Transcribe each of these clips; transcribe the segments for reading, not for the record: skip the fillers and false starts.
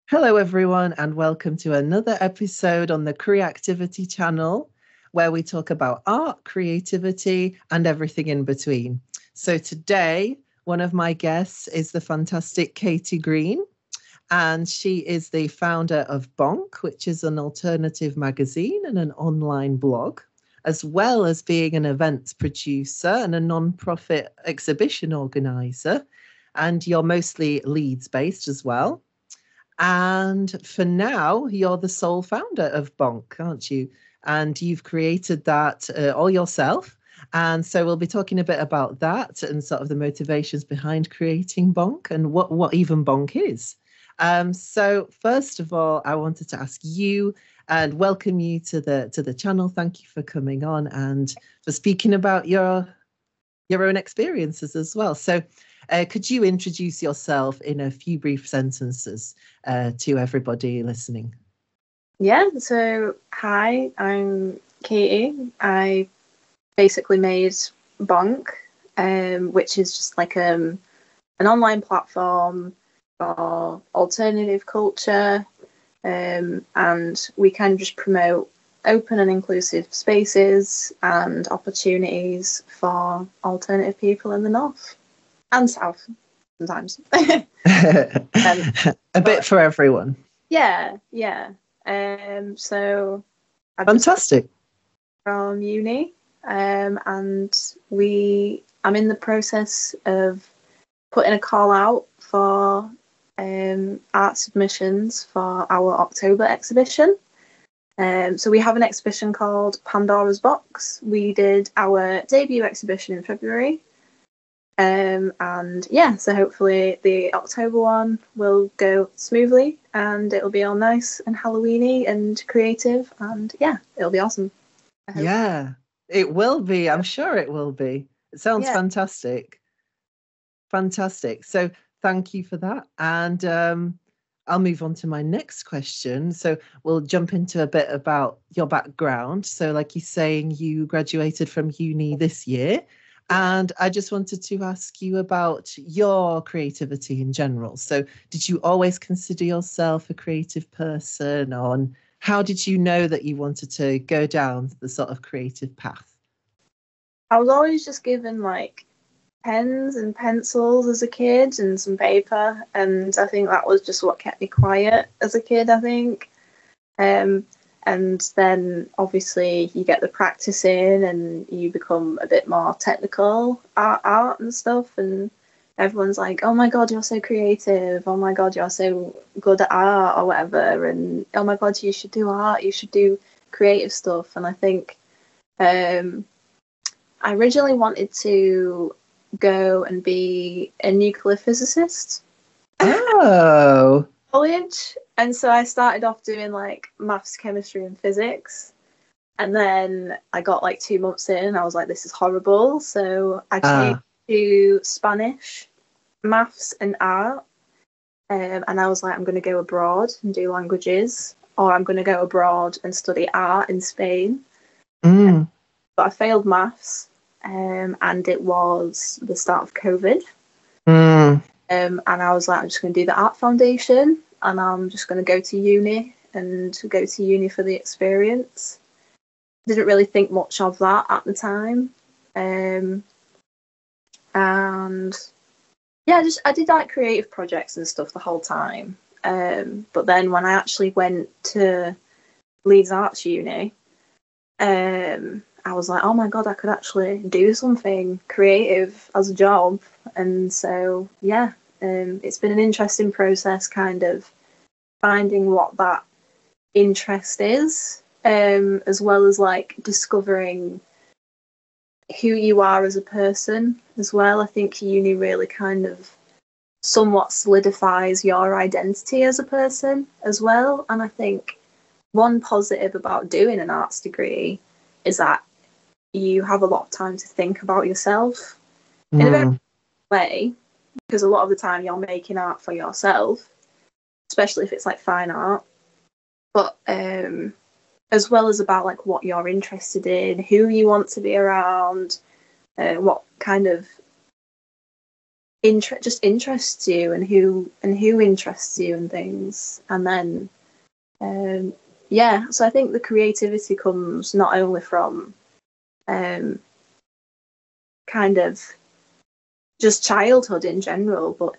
Hello, everyone, and welcome to another episode on the Creativity channel, where we talk about art, creativity, and everything in between. So, today, one of my guests is the fantastic Katie Green, and she is the founder of Bonk, which is an alternative magazine and an online blog, as well as being an events producer and a non-profit exhibition organizer. And you're mostly Leeds based as well. And for now, you're the sole founder of Bonk, aren't you? And you've created that all yourself. And so we'll be talking a bit about that and sort of the motivations behind creating Bonk and what even Bonk is. So first of all, I wanted to ask you and welcome you to the channel. Thank you for coming on and for speaking about your own experiences as well. So could you introduce yourself in a few brief sentences to everybody listening? Yeah, so hi, I'm Katie. I basically made Bonk, which is just like an online platform for alternative culture, and we kind of just promote open and inclusive spaces and opportunities for alternative people in the north and south sometimes. A bit for everyone. Yeah. So I've Fantastic. Just from uni, and I'm in the process of putting a call out for art submissions for our October exhibition. So we have an exhibition called Pandora's Box. We did our debut exhibition in February. And yeah, so hopefully the October one will go smoothly and it'll be all nice and Halloweeny and creative, and yeah, it'll be awesome. Yeah, it will be. I'm sure it will be. It sounds fantastic. Fantastic. So thank you for that. And I'll move on to my next question. So we'll jump into a bit about your background. So like you're saying, you graduated from uni this year. And I just wanted to ask you about your creativity in general. So did you always consider yourself a creative person, or how did you know that you wanted to go down the sort of creative path? I was always just given like pens and pencils as a kid and some paper, and I think that was just what kept me quiet as a kid, I think. And then obviously you get the practice in and you become a bit more technical art and stuff, and everyone's like, oh my god, you're so creative, oh my god, you're so good at art or whatever, and oh my god, you should do art, you should do creative stuff. And I think I originally wanted to go and be a nuclear physicist. Oh. College. And so I started off doing like maths, chemistry, and physics. And then I got like 2 months in and I was like, this is horrible. So I changed to Spanish, maths, and art. And I was like, I'm going to go abroad and do languages, or I'm going to go abroad and study art in Spain. But I failed maths, and it was the start of COVID. And I was like, I'm just going to do the art foundation, and I'm just going to go to uni for the experience. Didn't really think much of that at the time. And yeah, I did like creative projects and stuff the whole time. But then when I actually went to Leeds Arts Uni, I was like, oh my god, I could actually do something creative as a job. And so yeah, it's been an interesting process, kind of finding what that interest is, as well as like discovering who you are as a person as well. I think uni really kind of somewhat solidifies your identity as a person as well. And I think one positive about doing an arts degree is that you have a lot of time to think about yourself in a very way, because a lot of the time you're making art for yourself, especially if it's like fine art, but as well as about like what you're interested in, who you want to be around, what kind of just interests you, and who interests you and things. And then so I think the creativity comes not only from kind of just childhood in general, but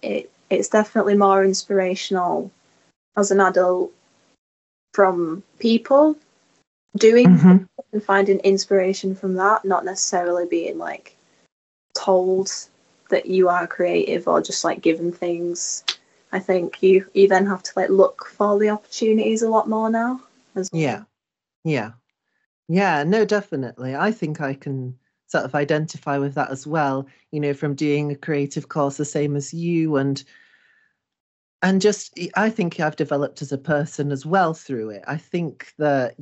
it's definitely more inspirational as an adult from people doing and finding inspiration from that, not necessarily being like told that you are creative or just like given things. I think you then have to like look for the opportunities a lot more now as well. Yeah, no, definitely. I think I can sort of identify with that as well, from doing a creative course the same as you, and just I think I've developed as a person as well through it. I think that,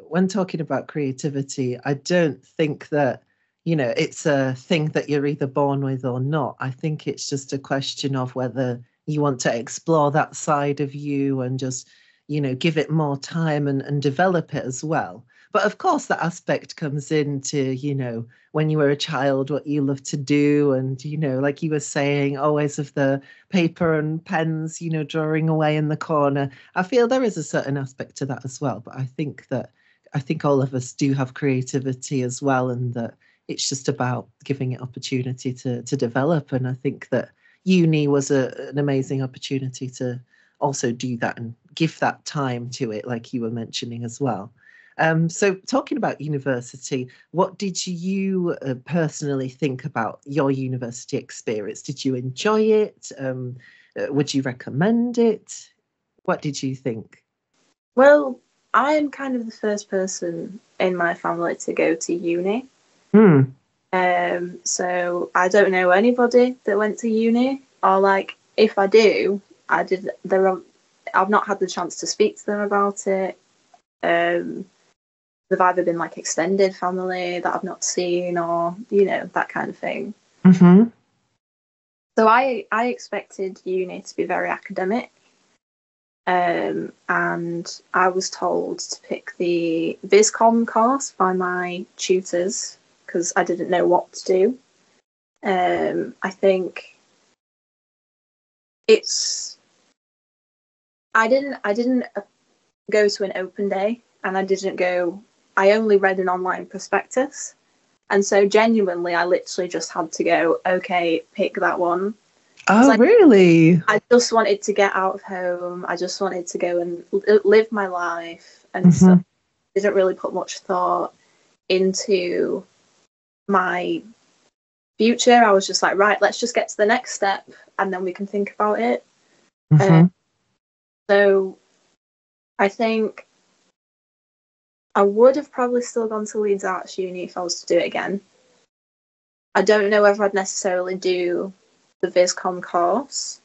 when talking about creativity, I don't think that, it's a thing that you're either born with or not. I think it's just a question of whether you want to explore that side of you and just, give it more time and develop it as well. But of course, that aspect comes into, when you were a child, what you love to do. And, like you were saying, always of the paper and pens, drawing away in the corner. I feel there is a certain aspect to that as well. But I think all of us do have creativity as well, and that it's just about giving it opportunity to develop. And I think that uni was an amazing opportunity to also do that and give that time to it, like you were mentioning as well. So talking about university, what did you personally think about your university experience? Did you enjoy it? Would you recommend it? What did you think? Well, I am kind of the first person in my family to go to uni. So I don't know anybody that went to uni, or like if I do, I've not had the chance to speak to them about it. They've either been like extended family that I've not seen, or that kind of thing. So I expected uni to be very academic, and I was told to pick the Viscom course by my tutors because I didn't know what to do. I think I didn't go to an open day, and I only read an online prospectus. And so genuinely, I literally just had to go, okay, pick that one. Oh, really? I just wanted to get out of home. I just wanted to go and live my life and stuff. Didn't really put much thought into my future. I was just like, right, let's just get to the next step and then we can think about it. So I think I would have probably still gone to Leeds Arts Uni if I was to do it again. I don't know whether I'd necessarily do the Viscom course.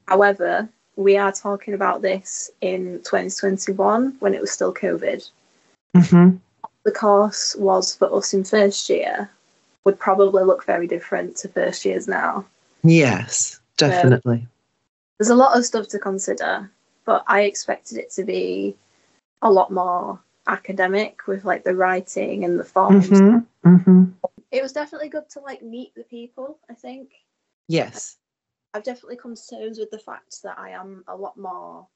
However, we are talking about this in 2021 when it was still COVID. The course was for us in first year would probably look very different to first years now. Yes, definitely. So there's a lot of stuff to consider, but I expected it to be a lot more academic with like the writing and the forms. It was definitely good to like meet the people, I think. Yes. I've definitely come to terms with the fact that I am a lot more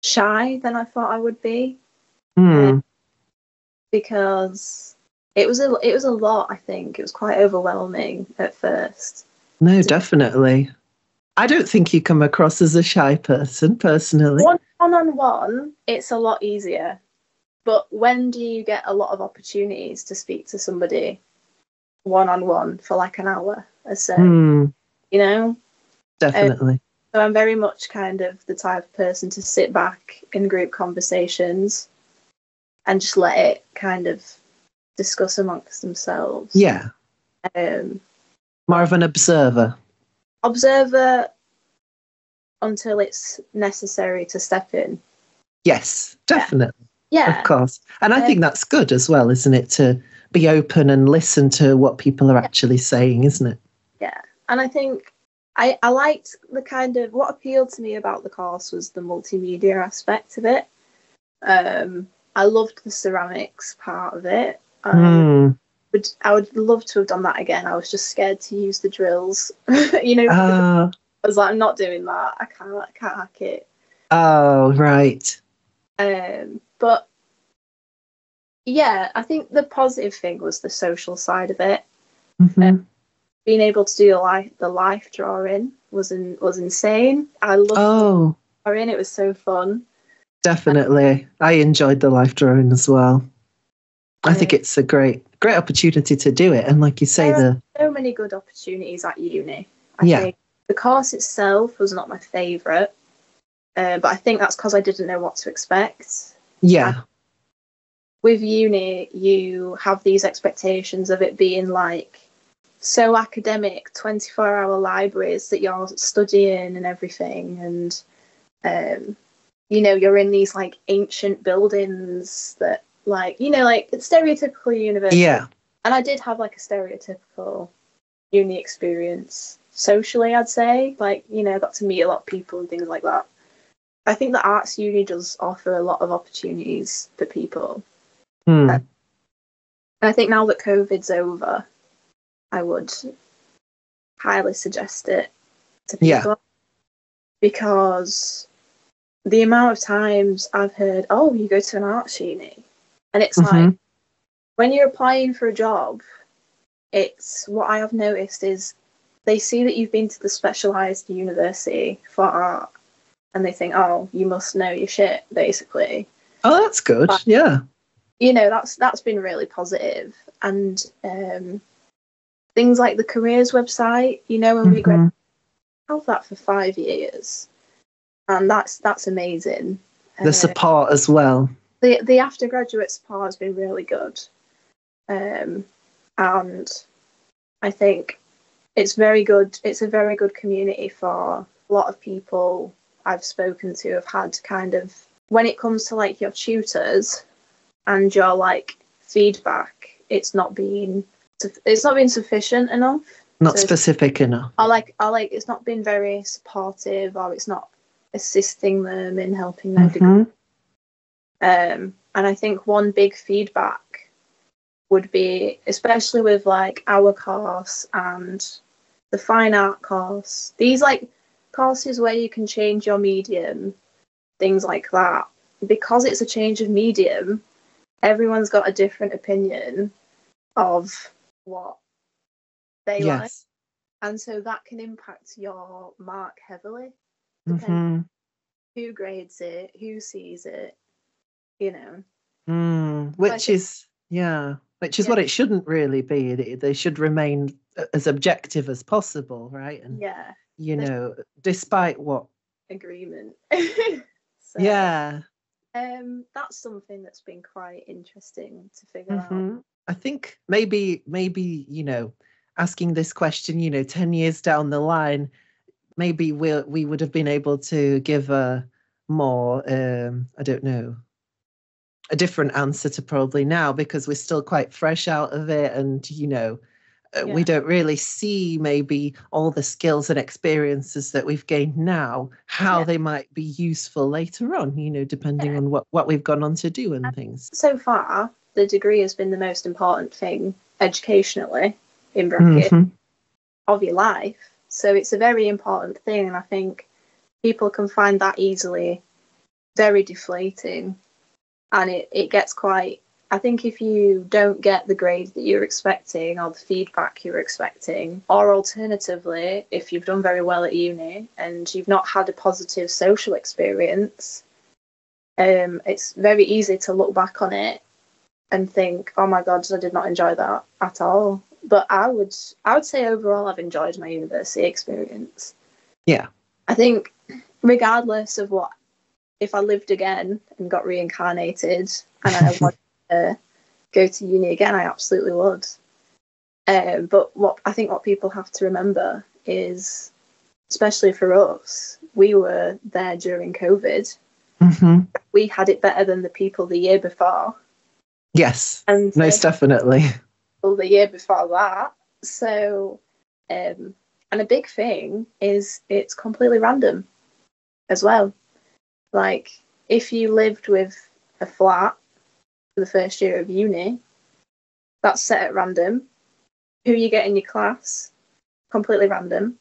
shy than I thought I would be. Because it was a lot, I think. It was quite overwhelming at first. No, definitely. I don't think you come across as a shy person, personally. One-on-one, it's a lot easier. But when do you get a lot of opportunities to speak to somebody one-on-one for like an hour or so? Definitely. So I'm very much kind of the type of person to sit back in group conversations and just let it kind of discuss amongst themselves. Yeah. More of an observer. Observer until it's necessary to step in. Yes, definitely. Yeah. Of course. And I think that's good as well, isn't it? To be open and listen to what people are actually saying, isn't it? Yeah. And I think I liked the kind of, what appealed to me about the course was the multimedia aspect of it. I loved the ceramics part of it. The I would love to have done that again. I was just scared to use the drills. You know, Oh, I was like, I'm not doing that. I can't hack it. oh, right. But yeah, I think the positive thing was the social side of it. Hmm. Being able to do the life drawing was insane. I loved Oh, drawing. It was so fun. definitely. I enjoyed the life drawing as well. I Uh, think it's a great opportunity to do it. And like you say, there are so many good opportunities at uni. I yeah, think the course itself was not my favourite, but I think that's because I didn't know what to expect. And yeah, with uni, you have these expectations of it being like so academic, 24-hour libraries that you're studying and everything. And, you're in these like ancient buildings that like, like stereotypical university. yeah. And I did have like a stereotypical uni experience socially, I'd say. Like, I got to meet a lot of people and things like that. I think the arts uni does offer a lot of opportunities for people. Hmm. And I think now that COVID's over, I would highly suggest it to Yeah. people because the amount of times I've heard, oh, you go to an arts uni. And it's Hmm. like, when you're applying for a job, it's what I have noticed is they see that you've been to the specialised university for art and they think, oh, you must know your shit, basically. Oh, that's good. But, Yeah. that's been really positive. And things like the careers website, when we Hmm. have that for 5 years. And that's amazing. The support as well. The after-graduate support has been really good. And I think it's very good. It's a very good community for a lot of people I've spoken to have had kind of, when it comes to like your tutors and your like feedback, it's not been sufficient enough. Not So specific enough. I like it's not been very supportive, or it's not assisting them in helping their degree. And I think one big feedback would be, especially with like our course and the fine art course, these like courses where you can change your medium, things like that. Because it's a change of medium, everyone's got a different opinion of what they like. Yes. And so that can impact your mark heavily, depending Hmm. who grades it, who sees it, you know. So I Which think, is, yeah, which is yeah, what it shouldn't really be. They should remain as objective as possible, right? And, yeah, you there's know, despite what, agreement. So, yeah. that's something that's been quite interesting to figure out. Hmm. I think maybe, asking this question, 10 years down the line, maybe we would have been able to give a more, I don't know, a different answer to probably now because we're still quite fresh out of it. And, we Yeah, don't really see maybe all the skills and experiences that we've gained now, how yeah, they might be useful later on, depending yeah. on what we've gone on to do and things. So far, the degree has been the most important thing educationally, in bracket, Hmm. of your life. So it's a very important thing, and I think people can find that easily very deflating, and it gets quite. I think if you don't get the grade that you're expecting or the feedback you're expecting, or alternatively, if you've done very well at uni and you've not had a positive social experience, it's very easy to look back on it and think, oh my god, I did not enjoy that at all. But I would say overall I've enjoyed my university experience. Yeah. I think regardless of what, if I lived again and got reincarnated and I wanted to go to uni again, I absolutely would. But what people have to remember is, especially for us, we were there during COVID. Hmm. We had it better than the people the year before, Yes, and most definitely. the year before that. So, and a big thing is it's completely random as well. Like, if you lived with a flat for the first year of uni, that's set at random. Who you get in your class, completely random.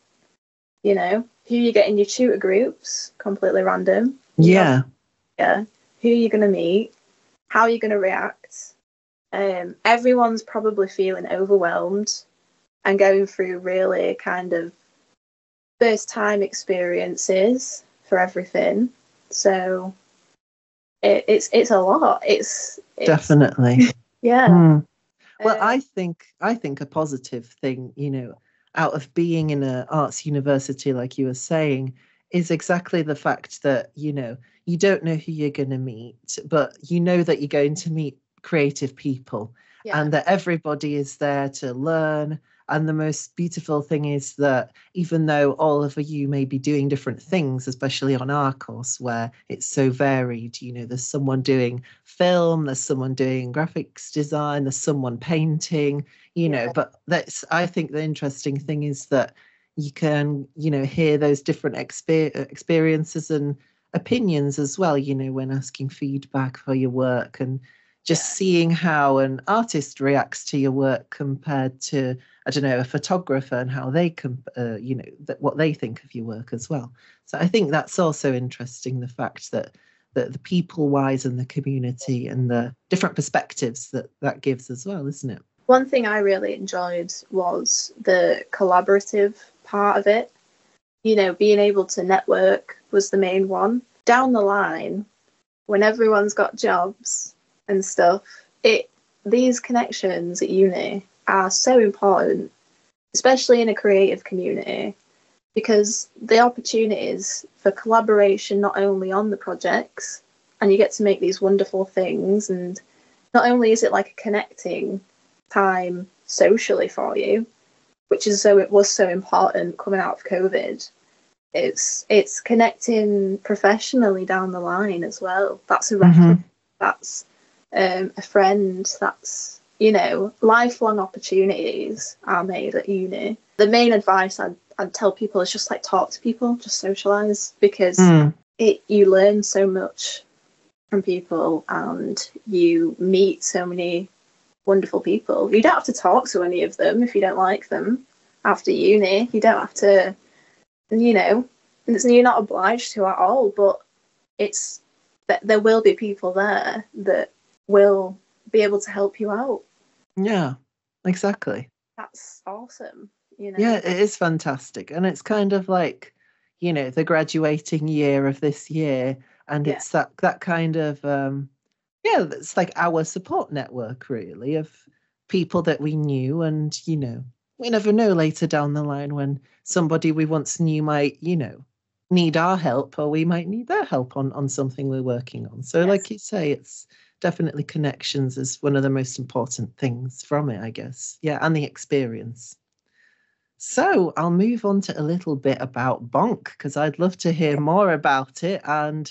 You know, who you get in your tutor groups, completely random. Yeah. Who you're going to meet, how you're going to react. Everyone's probably feeling overwhelmed and going through really kind of first time experiences for everything. So it's a lot. It's definitely. Yeah. Well, I think a positive thing, out of being in an arts university, like you were saying, is exactly the fact that, you don't know who you're going to meet, but you know that you're going to meet creative people and that everybody is there to learn. And the most beautiful thing is that even though all of you may be doing different things, especially on our course where it's so varied, there's someone doing film, there's someone doing graphics design, there's someone painting, but I think the interesting thing is that you can, hear those different experiences and opinions as well, when asking feedback for your work and just seeing how an artist reacts to your work compared to, I don't know, a photographer and how they what they think of your work as well. So I think that's also interesting, the fact that the people wise and the community and the different perspectives that gives as well, isn't it? One thing I really enjoyed was the collaborative part of it. Being able to network was the main one. Down the line, when everyone's got jobs and stuff, these connections at uni are so important, especially in a creative community, because the opportunities for collaboration not only on the projects, and you get to make these wonderful things, and not only is it like a connecting time socially for you, which is it was so important coming out of COVID. It's connecting professionally down the line as well. That's a reference. That's a friend. That's lifelong opportunities are made at uni. The main advice I'd tell people is just talk to people, just socialize, because you learn so much from people and you meet so many wonderful people. You don't have to talk to any of them if you don't like them after uni. You don't have to, you're not obliged to at all, but it's that there will be people there that will be able to help you out. Yeah, exactly. That's awesome. Yeah, it is fantastic. And it's kind of like, the graduating year of this year. And it's that kind of, it's like our support network, really, of people that we knew. And, we never know later down the line when somebody we once knew might, need our help, or we might need their help on something we're working on. So like you say, it's definitely connections is one of the most important things from it, I guess. Yeah, and the experience. So I'll move on to a little bit about Bonk, because I'd love to hear more about it and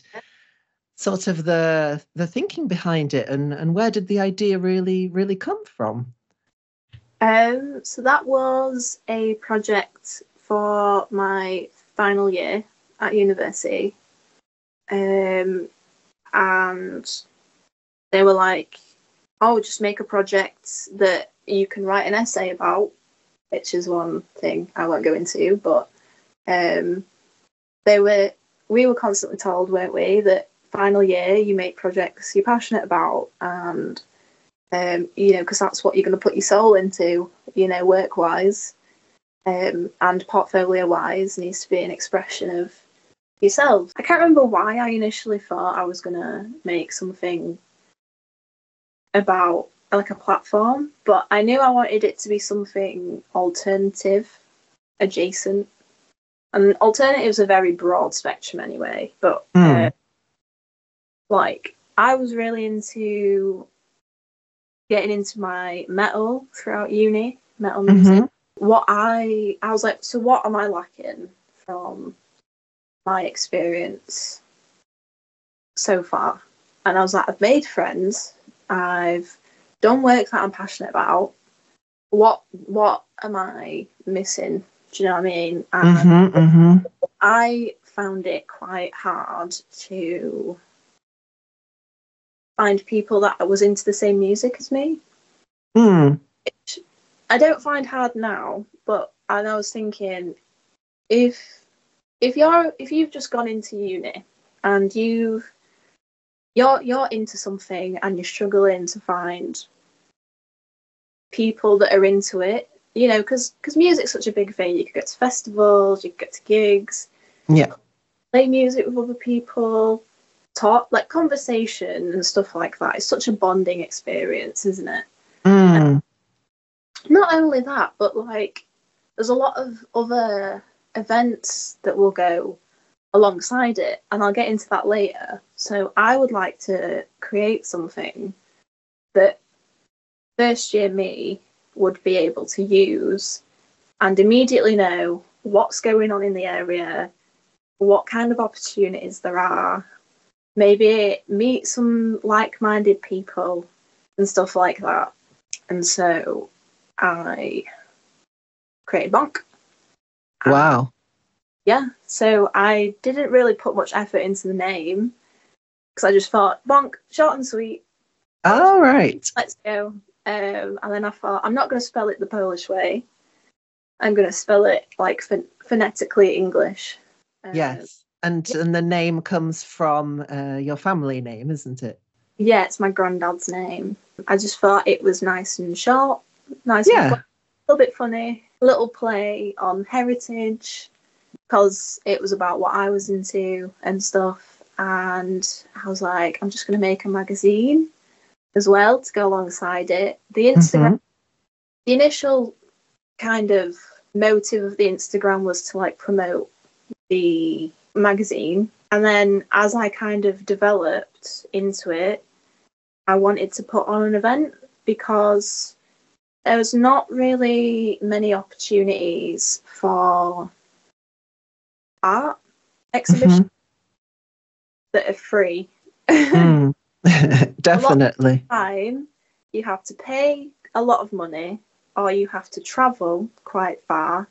sort of the thinking behind it, and where did the idea really come from? So that was a project for my final year at university. And they were like, oh, just make a project that you can write an essay about, which is one thing I won't go into, but we were constantly told, weren't we, that final year you make projects you're passionate about, and because that's what you're going to put your soul into, work wise, and portfolio wise, needs to be an expression of yourself. I can't remember why I initially thought I was going to make something about like a platform, but I knew I wanted it to be something alternative, adjacent. And alternative's a very broad spectrum anyway, but I was really into getting into my metal throughout uni, metal music. I was like, so what am I lacking from my experience so far? And I was like, I've made friends, I've done work that I'm passionate about. What am I missing? Do you know what I mean? And I found it quite hard to find people that was into the same music as me. Mm. I don't find hard now, but and I was thinking if you've just gone into uni and you're into something and you're struggling to find people that are into it, you know, because music's such a big thing. You could go to festivals, you could go to gigs, Yeah. play music with other people, talk, like conversation and stuff like that. It's such a bonding experience, isn't it? Mm. Not only that, but like there's a lot of other events that will go alongside it, and I'll get into that later. So I would like to create something that first year me would be able to use and immediately know what's going on in the area, what kind of opportunities there are, maybe meet some like-minded people and stuff like that. And so I created Bonk. Wow. Yeah, so I didn't really put much effort into the name because I just thought Bonk, short and sweet. All right. Let's go. And then I thought I'm not going to spell it the Polish way. I'm going to spell it like phonetically English. Yes. And the name comes from your family name, isn't it? Yeah, it's my granddad's name. I just thought it was nice and short, nice and Yeah. a little bit funny, a little play on heritage because it was about what I was into and stuff. And I was like, I'm just going to make a magazine as well to go alongside it. The Instagram, the initial kind of motive of the Instagram was to like promote the magazine. And then as I kind of developed into it, I wanted to put on an event because there was not really many opportunities for art exhibitions that are free. Mm. Definitely. A lot of time you have to pay a lot of money, or you have to travel quite far,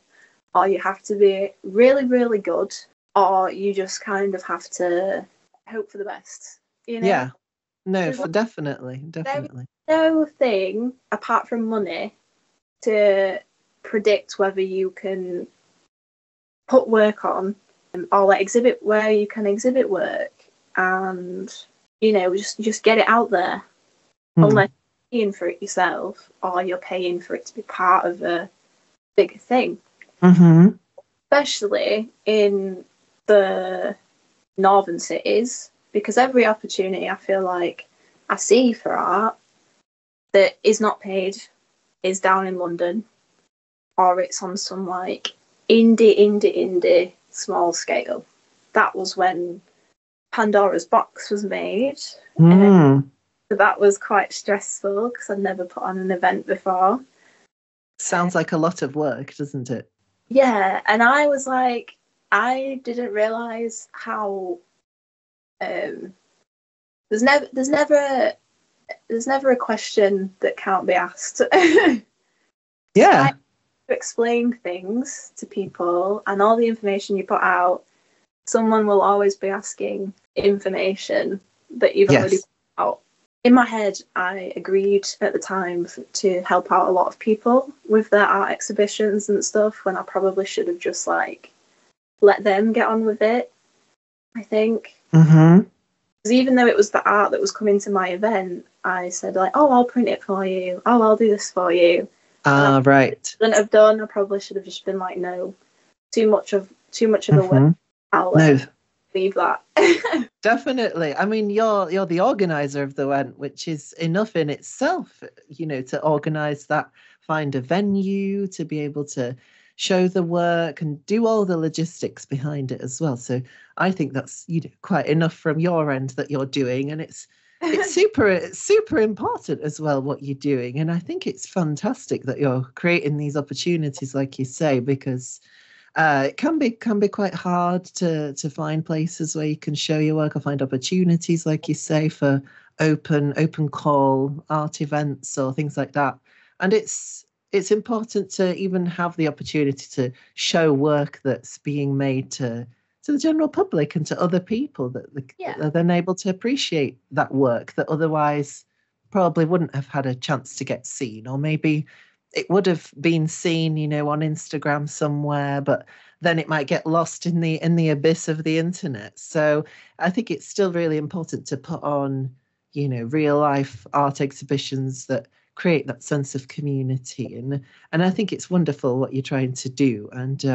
or you have to be really, really good, or you just kind of have to hope for the best, you know? Yeah. No, There's definitely. Definitely. no thing apart from money to predict whether you can put work on or like exhibit where you can exhibit work and you know just get it out there unless you're paying for it yourself or you're paying for it to be part of a bigger thing. Especially in the northern cities, because every opportunity I feel like I see for art that is not paid is down in London, or it's on some like indie small scale. That was when Pandora's Box was made. So that was quite stressful because I'd never put on an event before. Sounds like a lot of work, doesn't it? Yeah, and I was like, I didn't realize how there's never a question that can't be asked. Yeah. To explain things to people and all the information you put out, someone will always be asking information that you've already put out. In my head, I agreed at the time to help out a lot of people with their art exhibitions and stuff when I probably should have just like let them get on with it, I think. Because even though it was the art that was coming to my event, I said like, oh, I'll print it for you. Oh, I'll do this for you. Right. Shouldn't have done. I probably should have just been like, no, too much of the work. I'll leave that. Definitely. I mean, you're the organizer of the event, which is enough in itself, you know, to organize that, find a venue, to be able to show the work and do all the logistics behind it as well. So I think that's, you know, quite enough from your end that you're doing, and it's super important as well what you're doing. And I think it's fantastic that you're creating these opportunities, like you say, because it can be quite hard to find places where you can show your work or find opportunities, like you say, for open call art events or things like that. And it's important to even have the opportunity to show work that's being made to the general public and to other people that are then able to appreciate that work that otherwise probably wouldn't have had a chance to get seen, or maybe it would have been seen, on Instagram somewhere, but then it might get lost in the abyss of the internet. So I think it's still really important to put on, real life art exhibitions that create that sense of community. And I think it's wonderful what you're trying to do. And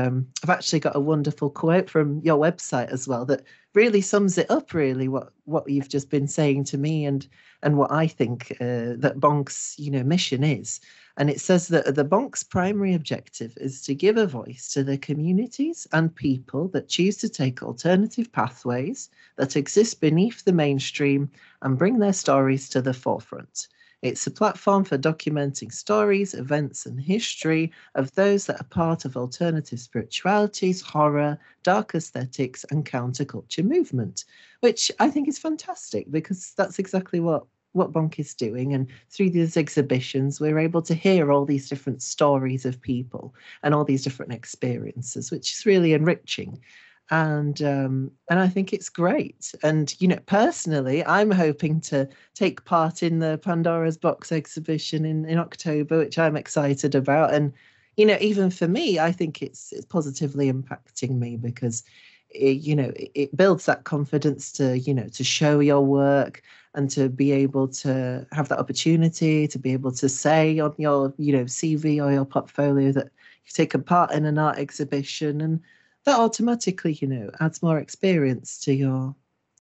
I've actually got a wonderful quote from your website as well that really sums it up, really, what you've just been saying to me, and what I think that Bonk's mission is. And it says that the Bonk's primary objective is to give a voice to the communities and people that choose to take alternative pathways that exist beneath the mainstream and bring their stories to the forefront. It's a platform for documenting stories, events, and history of those that are part of alternative spiritualities, horror, dark aesthetics, and counterculture movement, which I think is fantastic, because that's exactly what Bonk is doing. And through these exhibitions, we're able to hear all these different stories of people and all these different experiences, which is really enriching. And I think it's great. And personally, I'm hoping to take part in the Pandora's Box exhibition in October, which I'm excited about. And even for me, I think it's positively impacting me, because it builds that confidence to to show your work, and to be able to have that opportunity to be able to say on your CV or your portfolio that you've taken part in an art exhibition. And that automatically adds more experience to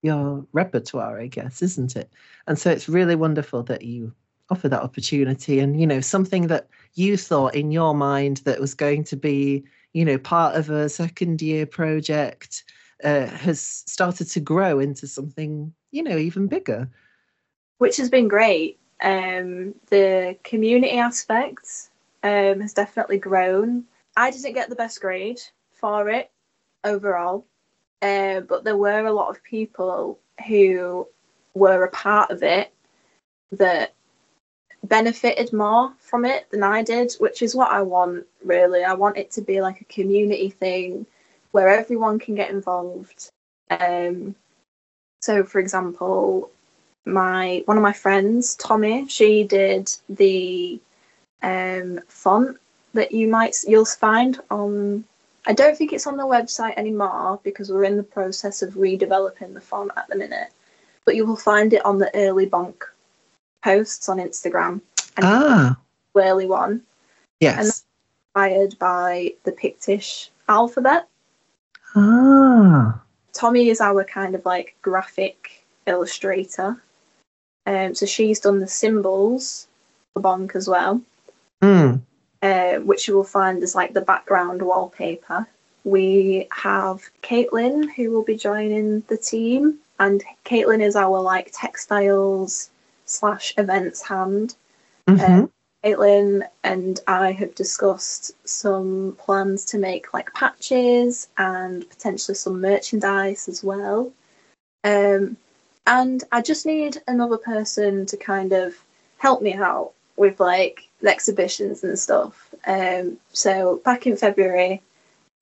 your repertoire, I guess, isn't it? And so it's really wonderful that you offer that opportunity. And something that you thought in your mind that was going to be part of a second year project has started to grow into something even bigger, which has been great. The community aspect has definitely grown. I didn't get the best grade for it overall, but there were a lot of people who were a part of it that benefited more from it than I did, which is what I want, really. I want it to be like a community thing where everyone can get involved. So, for example, one of my friends, Tommy, she did the font that you'll find on. I don't think it's on the website anymore, because we're in the process of redeveloping the font at the minute. But you will find it on the early Bonk posts on Instagram. And the early one. Yes. And that's inspired by the Pictish alphabet. Tommy is our kind of like graphic illustrator. So she's done the symbols for Bonk as well. Which you will find as like the background wallpaper. We have Caitlin, who will be joining the team, and Caitlin is our like textiles / events hand. Caitlin and I have discussed some plans to make like patches and potentially some merchandise as well. And I just need another person to kind of help me out with like the exhibitions and stuff. So back in February,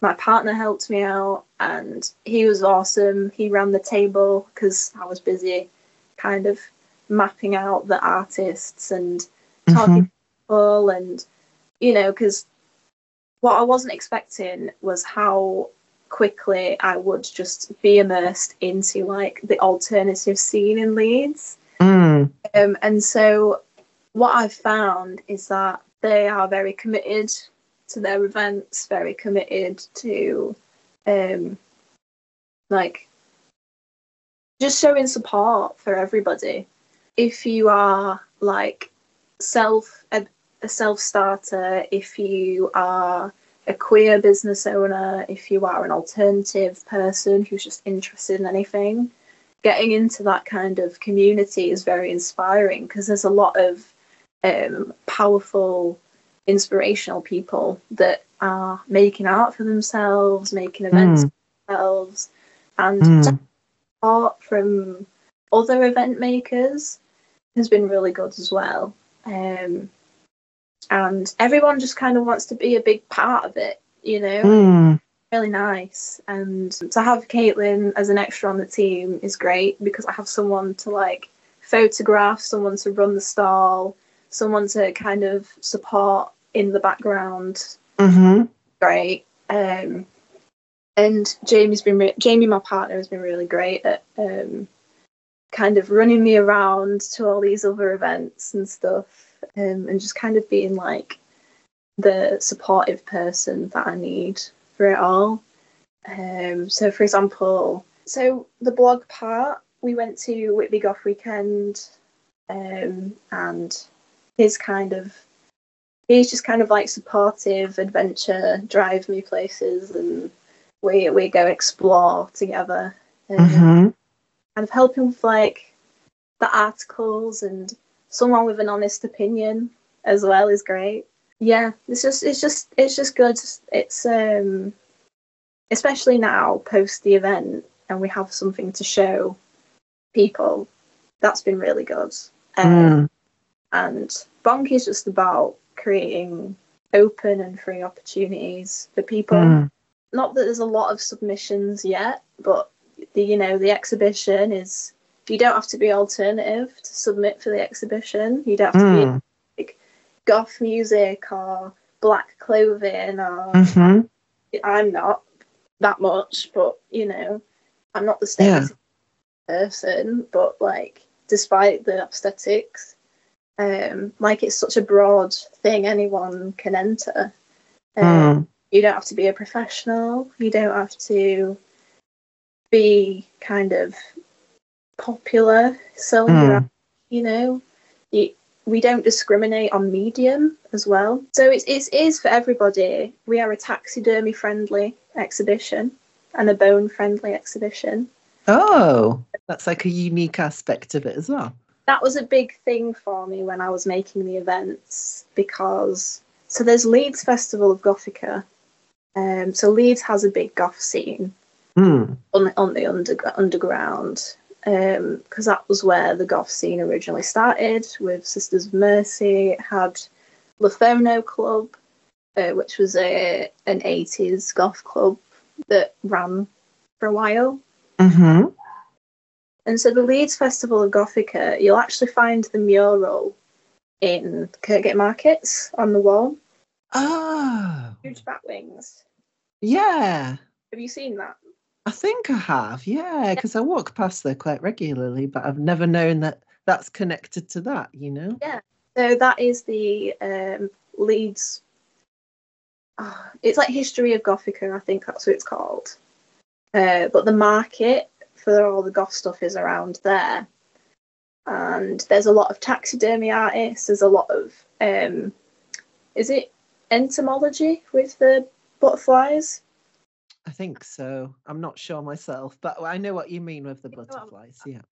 my partner helped me out, and he was awesome. He ran the table because I was busy kind of mapping out the artists and talking to people, and because what I wasn't expecting was how quickly I would just be immersed into like the alternative scene in Leeds. And so what I've found is that they are very committed to their events, very committed to like just showing support for everybody. If you are like a self-starter, if you are a queer business owner, if you are an alternative person who's just interested in anything, getting into that kind of community is very inspiring, because there's a lot of powerful, inspirational people that are making art for themselves, making events for themselves, and support from other event makers has been really good as well. And everyone just kind of wants to be a big part of it, really nice. And to have Caitlin as an extra on the team is great, because I have someone to like photograph, someone to run the stall, someone to kind of support in the background. Great. And Jamie, my partner, has been really great at kind of running me around to all these other events and stuff, and just kind of being like the supportive person that I need for it all. So, for example, the blog part, we went to Whitby Goth Weekend, and he's just kind of like supportive, adventure, drive me places, and we go explore together. Kind of helping with like the articles, and someone with an honest opinion as well is great. Yeah, it's just good. It's especially now post the event, and we have something to show people. That's been really good. And Bonk is just about creating open and free opportunities for people. Not that there's a lot of submissions yet, but the exhibition is, you don't have to be alternative to submit for the exhibition. You don't have to be like goth music or black clothing, or I'm not that much, but I'm not the stereotypical person, but like despite the aesthetics, like it's such a broad thing, anyone can enter. You don't have to be a professional, you don't have to be kind of popular selling your, we don't discriminate on medium as well, so it is for everybody. We are a taxidermy friendly exhibition and a bone friendly exhibition. Oh, that's like a unique aspect of it as well. That was a big thing for me when I was making the events, because there's Leeds Festival of Gothica. So Leeds has a big goth scene on the underground, because that was where the goth scene originally started with Sisters of Mercy. It had Lothono Club, which was an 80s goth club that ran for a while. And so the Leeds Festival of Gothica, you'll actually find the mural in Kirkgate Markets on the wall. Oh. Huge bat wings. Yeah. Have you seen that? I think I have, yeah, because I walk past there quite regularly, but I've never known that that's connected to that, Yeah. So that is the Leeds. It's like History of Gothica, I think that's what it's called. But the market for all the goth stuff is around there, and there's a lot of taxidermy artists. There's a lot of is it entomology with the butterflies? I think so. I'm not sure myself, but I know what you mean with the butterflies. Yeah.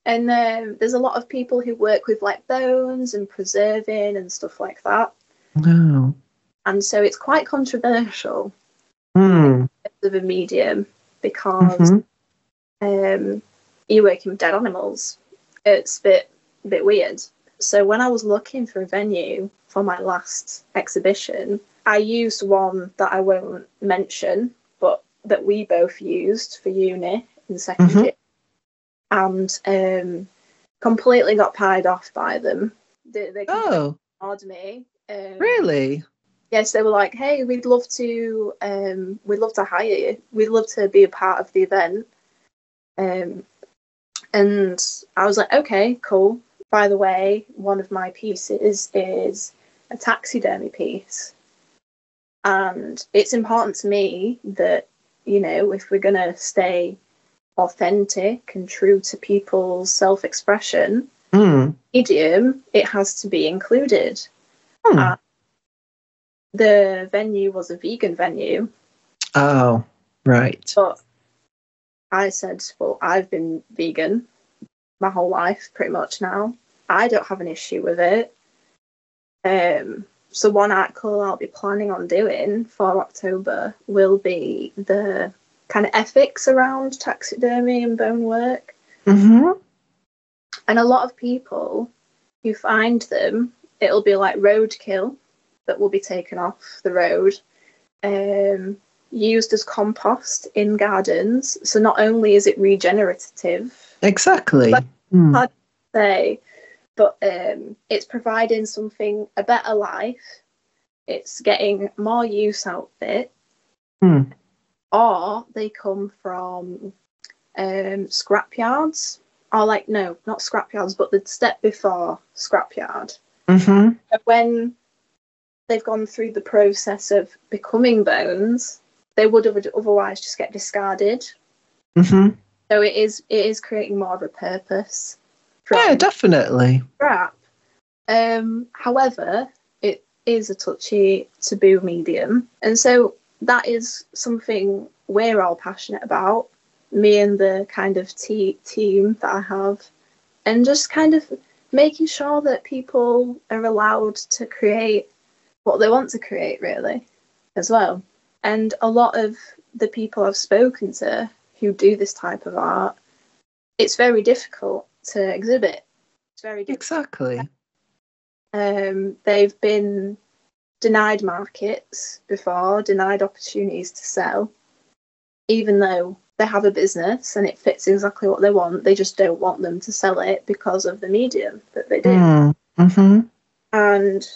And there's a lot of people who work with like bones and preserving and stuff like that. No. And so it's quite controversial of a medium, because you're working with dead animals. It's a bit weird. So when I was looking for a venue for my last exhibition, I used one that I won't mention, but that we both used for uni in second year, and completely got pied off by them. They completely ignored me. Really? Yes, they were like, "Hey, we'd love to hire you. We'd love to be a part of the event." And I was like, "Okay, cool. By the way, one of my pieces is a taxidermy piece, and it's important to me that if we're gonna stay authentic and true to people's self-expression, medium, it has to be included." The venue was a vegan venue. Oh, right. But I said, well, I've been vegan my whole life pretty much now. I don't have an issue with it. So one article I'll be planning on doing for October will be the kind of ethics around taxidermy and bone work. And a lot of people who find them, it'll be like roadkill that will be taken off the road, used as compost in gardens. So not only is it regenerative, exactly, but say, but it's providing something, a better life. It's getting more use out of it. Or they come from scrapyards, or like, no, not scrapyards, but the step before scrapyard. When they've gone through the process of becoming bones, they would have otherwise just get discarded. So it is creating more of a purpose. Yeah, definitely. Scrap. However, it is a touchy taboo medium, and so that is something we're all passionate about, me and the kind of team that I have, and just kind of making sure that people are allowed to create what they want to create, really, as well. And a lot of the people I've spoken to who do this type of art, it's very difficult to exhibit. It's very difficult. Exactly. They've been denied markets before, denied opportunities to sell, even though they have a business and it fits exactly what they want. They just don't want them to sell it because of the medium that they do. And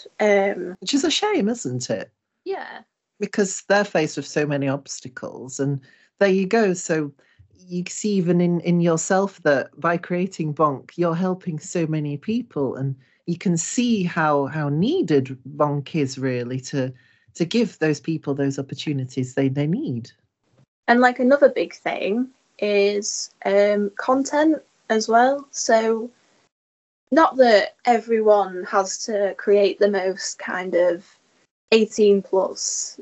which is a shame, isn't it? Yeah. Because they're faced with so many obstacles, and there you go. So you see even in yourself that by creating Bonk, you're helping so many people, and you can see how needed Bonk is really to give those people those opportunities they need. And like another big thing is content as well. So not that everyone has to create the most kind of 18 plus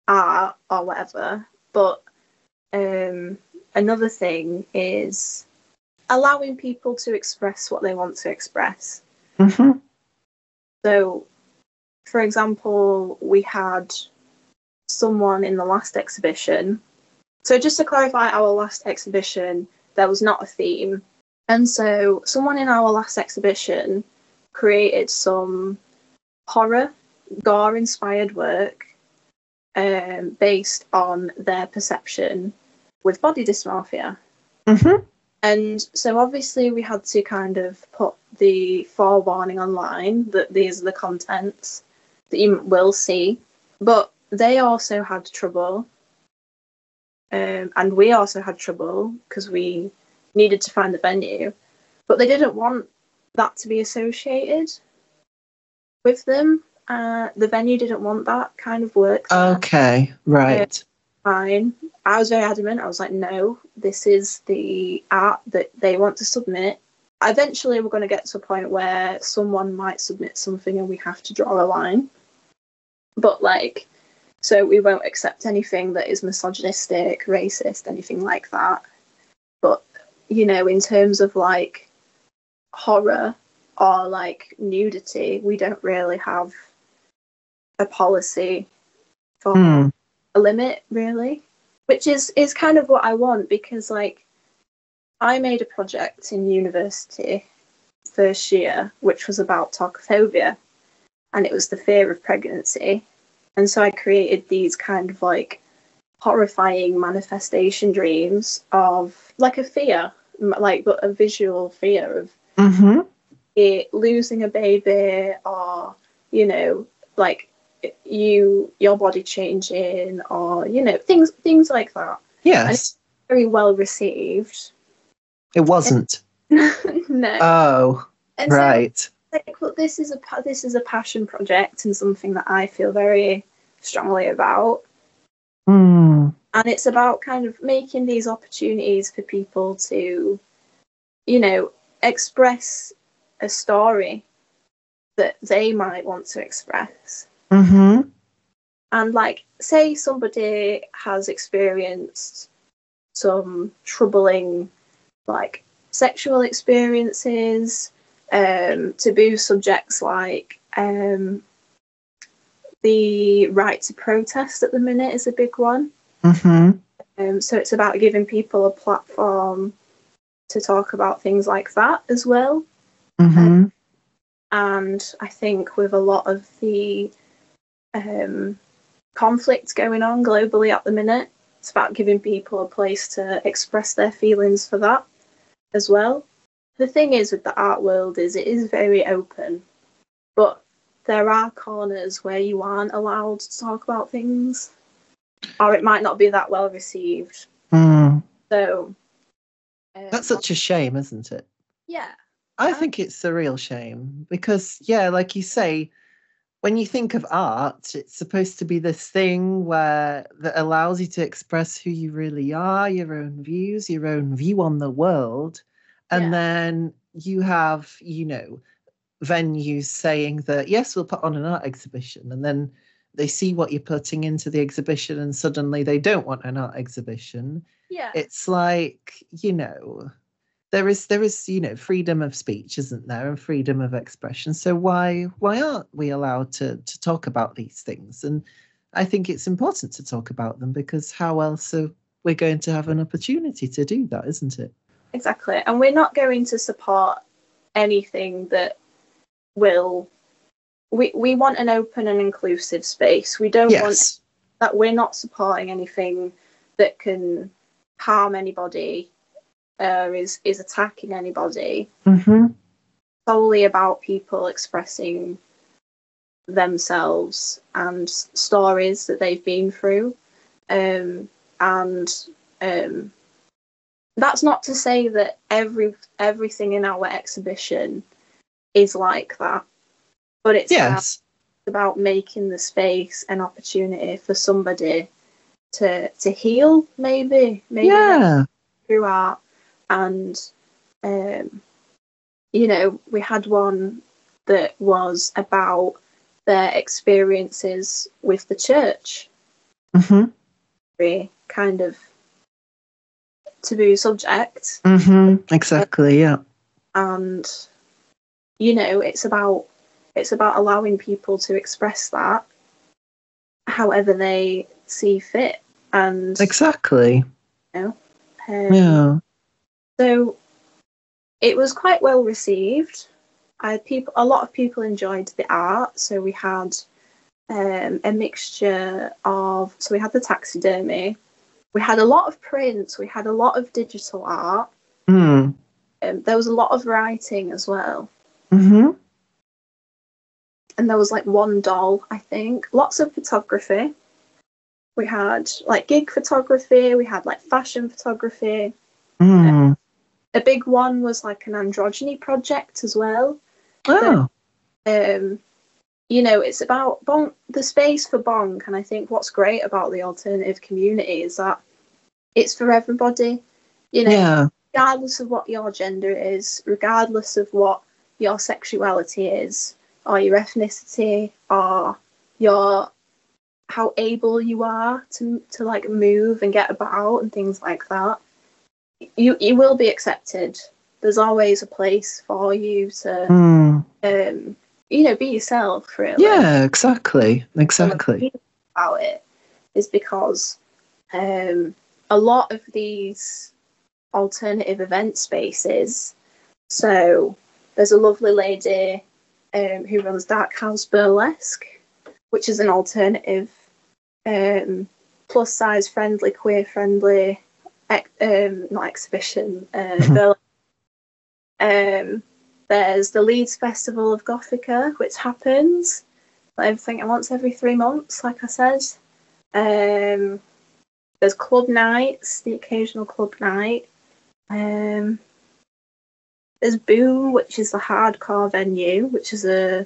art or whatever, but another thing is allowing people to express what they want to express. So, for example, we had someone in the last exhibition. So just to clarify, our last exhibition, there was not a theme. And so someone in our last exhibition created some horror, gore-inspired work based on their perception with body dysmorphia. And so obviously we had to kind of put the forewarning online that these are the contents that you will see. But they also had trouble. And we also had trouble because we needed to find the venue. But they didn't want that to be associated with them. The venue didn't want that kind of work there. Okay, right. Fine. I was very adamant. I was like, no, this is the art that they want to submit. Eventually, we're going to get to a point where someone might submit something and we have to draw a line. But, like, so we won't accept anything that is misogynistic, racist, anything like that. But, you know, in terms of, like, horror or, like, nudity, we don't really have a policy for a limit, really. Which is kind of what I want, because, like, I made a project in university first year, which was about tocophobia, and it was the fear of pregnancy. And so I created these kind of, like, horrifying manifestation dreams of, like, a fear, like, but a visual fear of it losing a baby, or, you know, like, your body changing, or, you know, things like that. Yes. And it's very well received. It wasn't. No. Oh, and right. So, like, well, this is a passion project and something that I feel very strongly about. And it's about kind of making these opportunities for people to, you know, express a story that they might want to express. And, like, say somebody has experienced some troubling, like, sexual experiences, taboo subjects like the right to protest at the minute is a big one. So it's about giving people a platform to talk about things like that as well. And I think with a lot of the conflict going on globally at the minute, it's about giving people a place to express their feelings for that as well. the thing is with the art world is it is very open, but there are corners where you aren't allowed to talk about things, or it might not be that well received. So that's such a shame, isn't it? Yeah. I think it's a real shame because, yeah, like you say, when you think of art, it's supposed to be this thing that allows you to express who you really are, your own views, your own view on the world. And then you have, venues saying that, yes, we'll put on an art exhibition. And then they see what you're putting into the exhibition and suddenly they don't want an art exhibition. Yeah. It's like, there is freedom of speech, isn't there, and freedom of expression. So why aren't we allowed to talk about these things? And I think it's important to talk about them because how else are we going to have an opportunity to do that, isn't it? Exactly. And we're not going to support anything that will we want an open and inclusive space. We don't want that. We're not supporting anything that can harm anybody, is attacking anybody. Solely about people expressing themselves and stories that they've been through, and that's not to say that everything in our exhibition is like that, but it's about making the space an opportunity for somebody to heal, maybe through art. And we had one that was about their experiences with the church. Very kind of taboo subject. Exactly, yeah. And it's about allowing people to express that however they see fit. And exactly. So it was quite well received. A lot of people enjoyed the art. So we had a mixture of, so we had the taxidermy, we had a lot of prints, we had a lot of digital art. There was a lot of writing as well. And there was like one doll, I think. Lots of photography. We had like gig photography, we had like fashion photography. A big one was like an androgyny project as well. It's about bonk, the space for bonk, and I think what's great about the alternative community is that it's for everybody. Regardless of what your gender is, regardless of what your sexuality is, or your ethnicity, or how able you are to like move and get about and things like that, you will be accepted. There's always a place for you to be yourself, really. Yeah, exactly. About it is because a lot of these alternative event spaces, so there's a lovely lady who runs Dark House Burlesque, which is an alternative plus size friendly, queer friendly not exhibition, burlesque. There's the Leeds Festival of Gothica, which happens, I think, once every 3 months, like I said. There's club nights, the occasional club night. There's Boom, which is the hardcore venue, which is a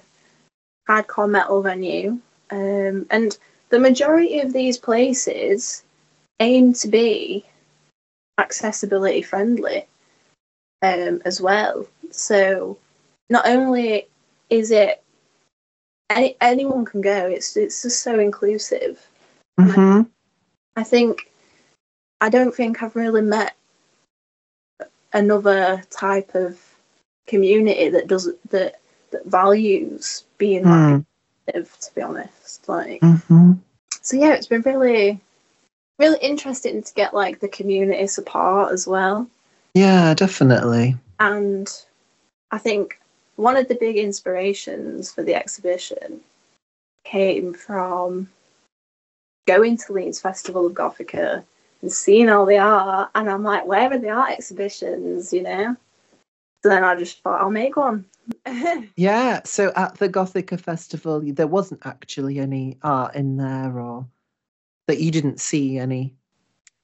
hardcore metal venue. And the majority of these places aim to be accessibility friendly as well. So not only is it anyone can go, it's just so inclusive. I don't think I've really met another type of community that values being like inclusive, to be honest. So yeah, it's been really really interesting to get like the community support as well. Yeah, definitely. And I think one of the big inspirations for the exhibition came from going to Leeds Festival of Gothica and seeing all the art, and I'm like, where are the art exhibitions, So then I just thought I'll make one. Yeah. So at the Gothica Festival, there wasn't actually any art in there, or that you didn't see any?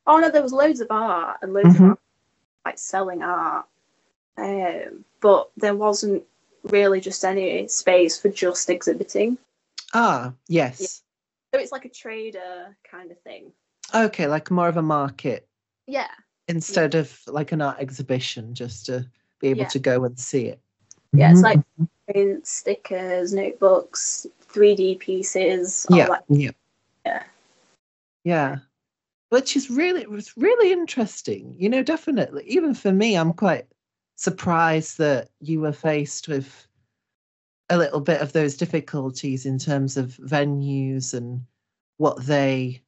Oh no, there was loads of art and loads of Mm-hmm. art, like selling art, but there wasn't really just any space for just exhibiting. Ah, Yeah. yes. So it's like a trader kind of thing. Okay, like more of a market Yeah. instead of like an art exhibition, just to be able Yeah. to go and see it. Yeah. It's Mhm, like mhm. prints, stickers, notebooks, 3D pieces, all Yeah, that. yeah, Yeah. yeah. Which is really, it was really interesting. Definitely. Even for me, I'm quite surprised that you were faced with a little bit of those difficulties in terms of venues and what they,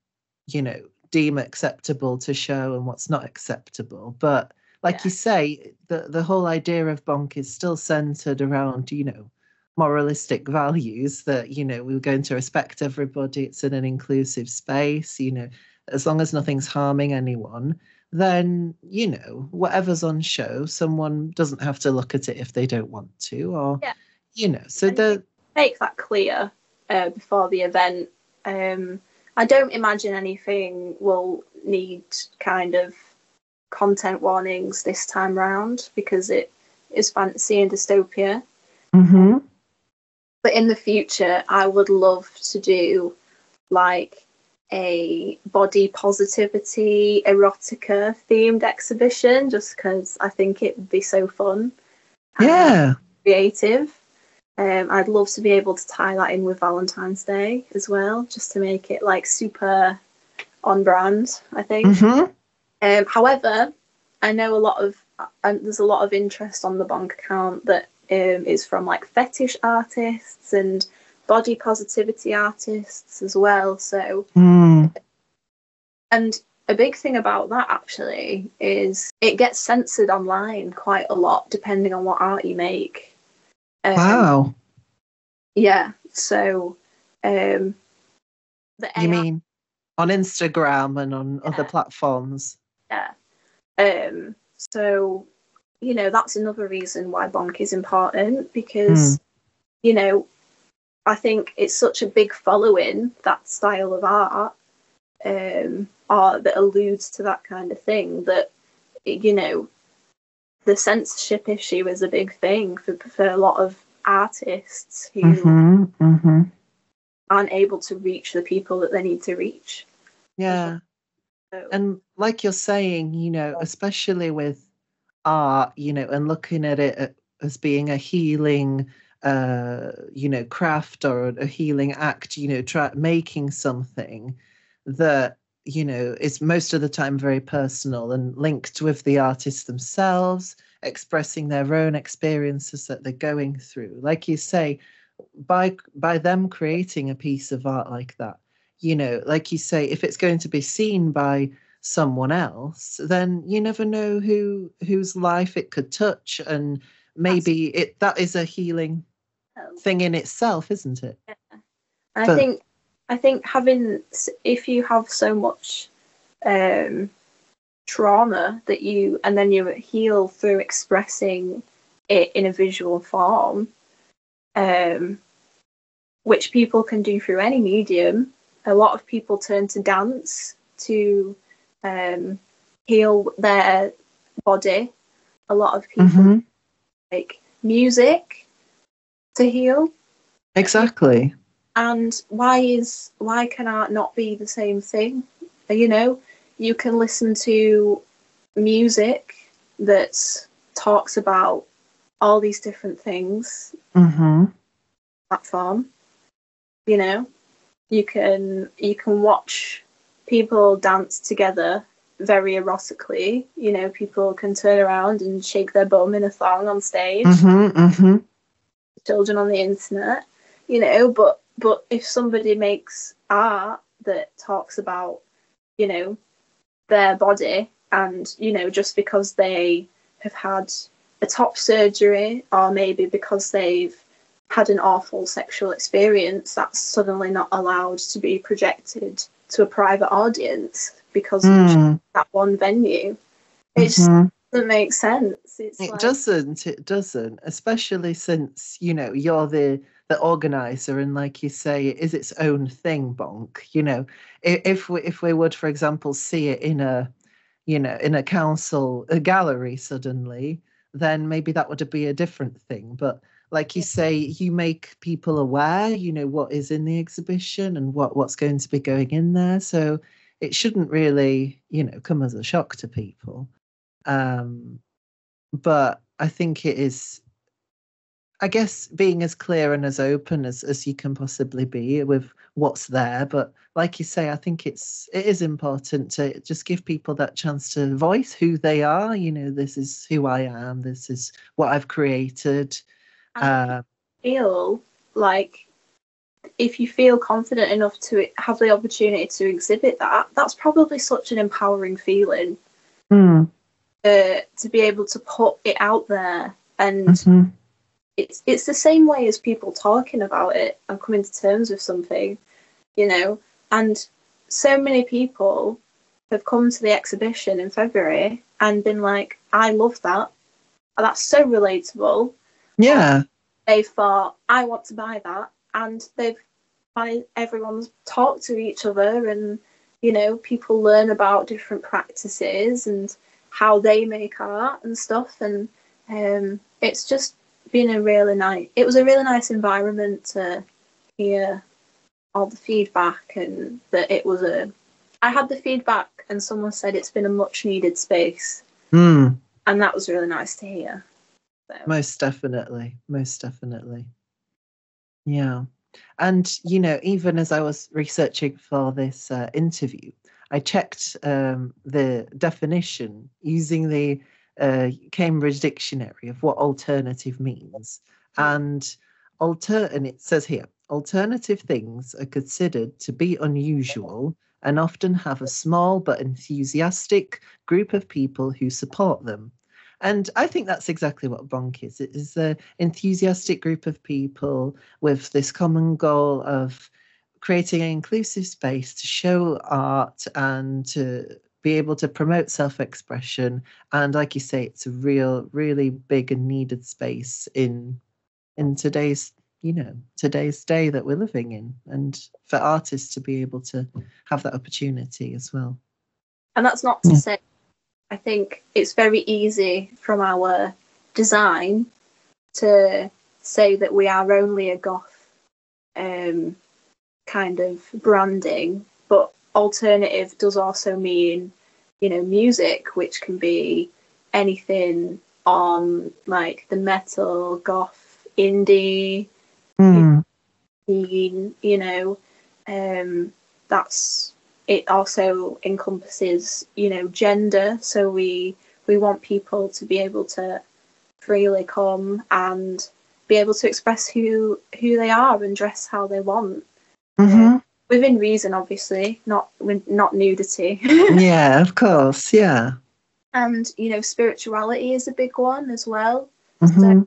deem acceptable to show and what's not acceptable. But like Yeah. you say, the whole idea of Bonk is still centered around, moralistic values that, we're going to respect everybody. It's in an inclusive space, as long as nothing's harming anyone, then, whatever's on show, someone doesn't have to look at it if they don't want to, or, Yeah. so And you make that clear before the event. I don't imagine anything will need kind of content warnings this time round because it is fantasy and dystopia. Mhm. But in the future, I would love to do like a body positivity erotica themed exhibition just because I think it would be so fun and Yeah. creative. I'd love to be able to tie that in with Valentine's Day as well, just to make it like super on brand, I think. Mhm. However, I know there's a lot of interest on the Bonk account that is from like fetish artists and body positivity artists as well. So, Mm. and a big thing about that actually is it gets censored online quite a lot depending on what art you make. Wow. Yeah, so the You AI, mean on Instagram and on other yeah, platforms? yeah. So that's another reason why Bonk is important because Mm. I think it's such a big following, that style of art that alludes to that kind of thing, that the censorship issue is a big thing for a lot of artists who Mhm. Mhm. aren't able to reach the people that they need to reach as well. Yeah. So And like you're saying, especially with art, and looking at it as being a healing, craft or a healing act, making something that, is most of the time very personal and linked with the artists themselves, expressing their own experiences that they're going through. Like you say, by them creating a piece of art like that, like you say, if it's going to be seen by someone else, then you never know whose life it could touch, and that's maybe that is a healing thing in itself, isn't it? yeah. And For I think if you have so much um, trauma that and then you heal through expressing it in a visual form, um, which people can do through any medium. A lot of people turn to dance to um, heal their body. A lot of people Mhm. like music to heal. Exactly. And why can art not be the same thing? You can listen to music that talks about all these different things. Mhm. Platform, you know, you can watch people dance together very erotically. People can turn around and shake their bum in a thong on stage. Mhm. Mhm. Children on the internet. But if somebody makes art that talks about you know their body, and just because they have had a top surgery, or maybe because they've had an awful sexual experience, that's suddenly not allowed to be projected to a private audience because of Mm. that one venue. It's Mhm. doesn't make sense. It's It like, doesn't. It doesn't. Especially since, you're the organizer, and like you say, it is its own thing, Bonk. If we would, for example, see it in a council a gallery suddenly, then maybe that would be a different thing. But like you say, you make people aware, what is in the exhibition and what's going to be going in there. So it shouldn't really, come as a shock to people. Um, but I think it is, I guess, being as clear and as open as you can possibly be with what's there. But like you say, I think it is important to just give people that chance to voice who they are. This is who I am. This is what I've created. and if you feel like, if you feel confident enough to have the opportunity to exhibit that, that's probably such an empowering feeling. Mm. To be able to put it out there, and Mm-hmm. it's the same way as people talking about it and coming to terms with something, and so many people have come to the exhibition in February and been like, I love that, that's so relatable. Yeah. They thought, I want to buy that, and everyone's talked to each other, and people learn about different practices and how they make art and stuff, and it's just been it was a really nice environment to hear all the feedback, and that I had the feedback and someone said it's been a much needed space. Mm. And that was really nice to hear. So. Most definitely. Yeah. And, even as I was researching for this interview, I checked the definition using the Cambridge Dictionary of what alternative means. And it says here, alternative things are considered to be unusual and often have a small but enthusiastic group of people who support them. And I think that's exactly what Bonk is. It is an enthusiastic group of people with this common goal of creating an inclusive space to show art and to be able to promote self-expression. And like you say, it's a really big and needed space in today's day that we're living in, and for artists to be able to have that opportunity as well. And that's not to say, I think it's very easy from our design to say that we are only a goth kind of branding, but alternative does also mean, music, which can be anything on like the metal, goth, indie, that's, it also encompasses, gender. So we want people to be able to freely come and be able to express who they are and dress how they want. Mm-hmm. Within reason, obviously, not nudity. Yeah, of course, yeah. And spirituality is a big one as well. Mm-hmm.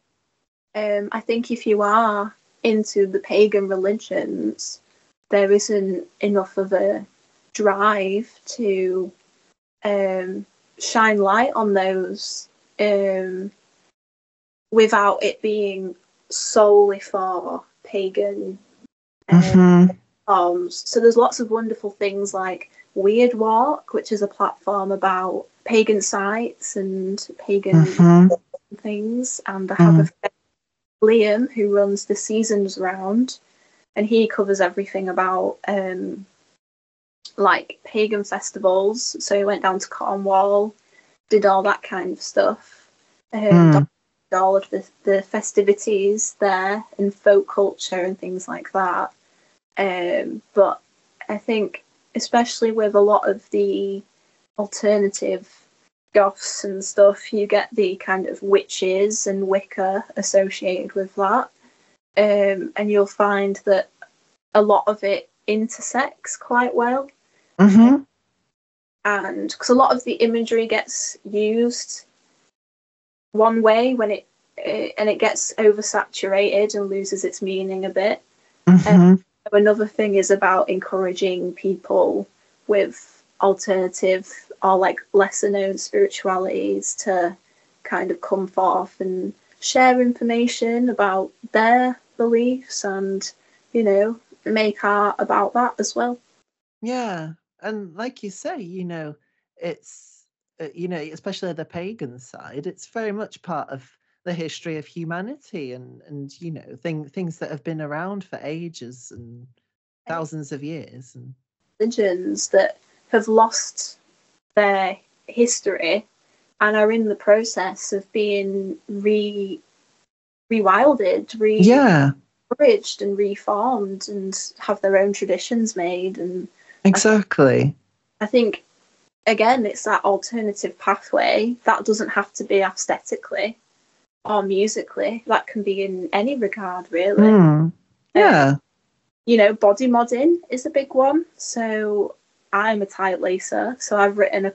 So I think if you are into the pagan religions, there isn't enough of a drive to shine light on those without it being solely for pagan forms. So there's lots of wonderful things like Weird Walk, which is a platform about pagan sites and pagan things. And I have a friend, Liam, who runs the Seasons Round, and he covers everything about like pagan festivals. So he went down to Cornwall, did all that kind of stuff, all of the festivities there and folk culture and things like that. But I think, especially with a lot of the alternative goths and stuff, you get the kind of witches and Wicca associated with that. And you'll find that a lot of it intersects quite well. And because a lot of the imagery gets used one way when it gets oversaturated and loses its meaning a bit. Another thing is about encouraging people with alternative or like lesser known spiritualities to kind of come forth and share information about their beliefs and, you know, make art about that as well. Yeah. And like you say, it's, especially the pagan side, it's very much part of the history of humanity and things that have been around for ages and thousands of years. And religions that have lost their history and are in the process of being rewilded, yeah, encouraged and reformed and have their own traditions made. And exactly. I think again, it's that alternative pathway that doesn't have to be aesthetically or musically. That can be in any regard, really. Yeah. You know, body modding is a big one. So I'm a tight lacer, so I've written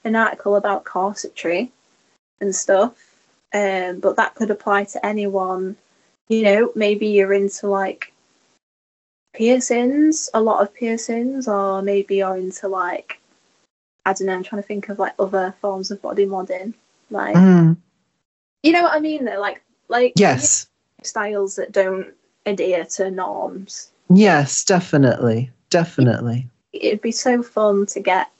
an article about corsetry and stuff. But that could apply to anyone. You know, maybe you're into like piercings, a lot of piercings, or maybe you're into like, I don't know, I'm trying to think of like other forms of body modding. Like, you know what I mean? They're like yes, styles that don't adhere to norms. Yes, definitely. Definitely. It'd be so fun to get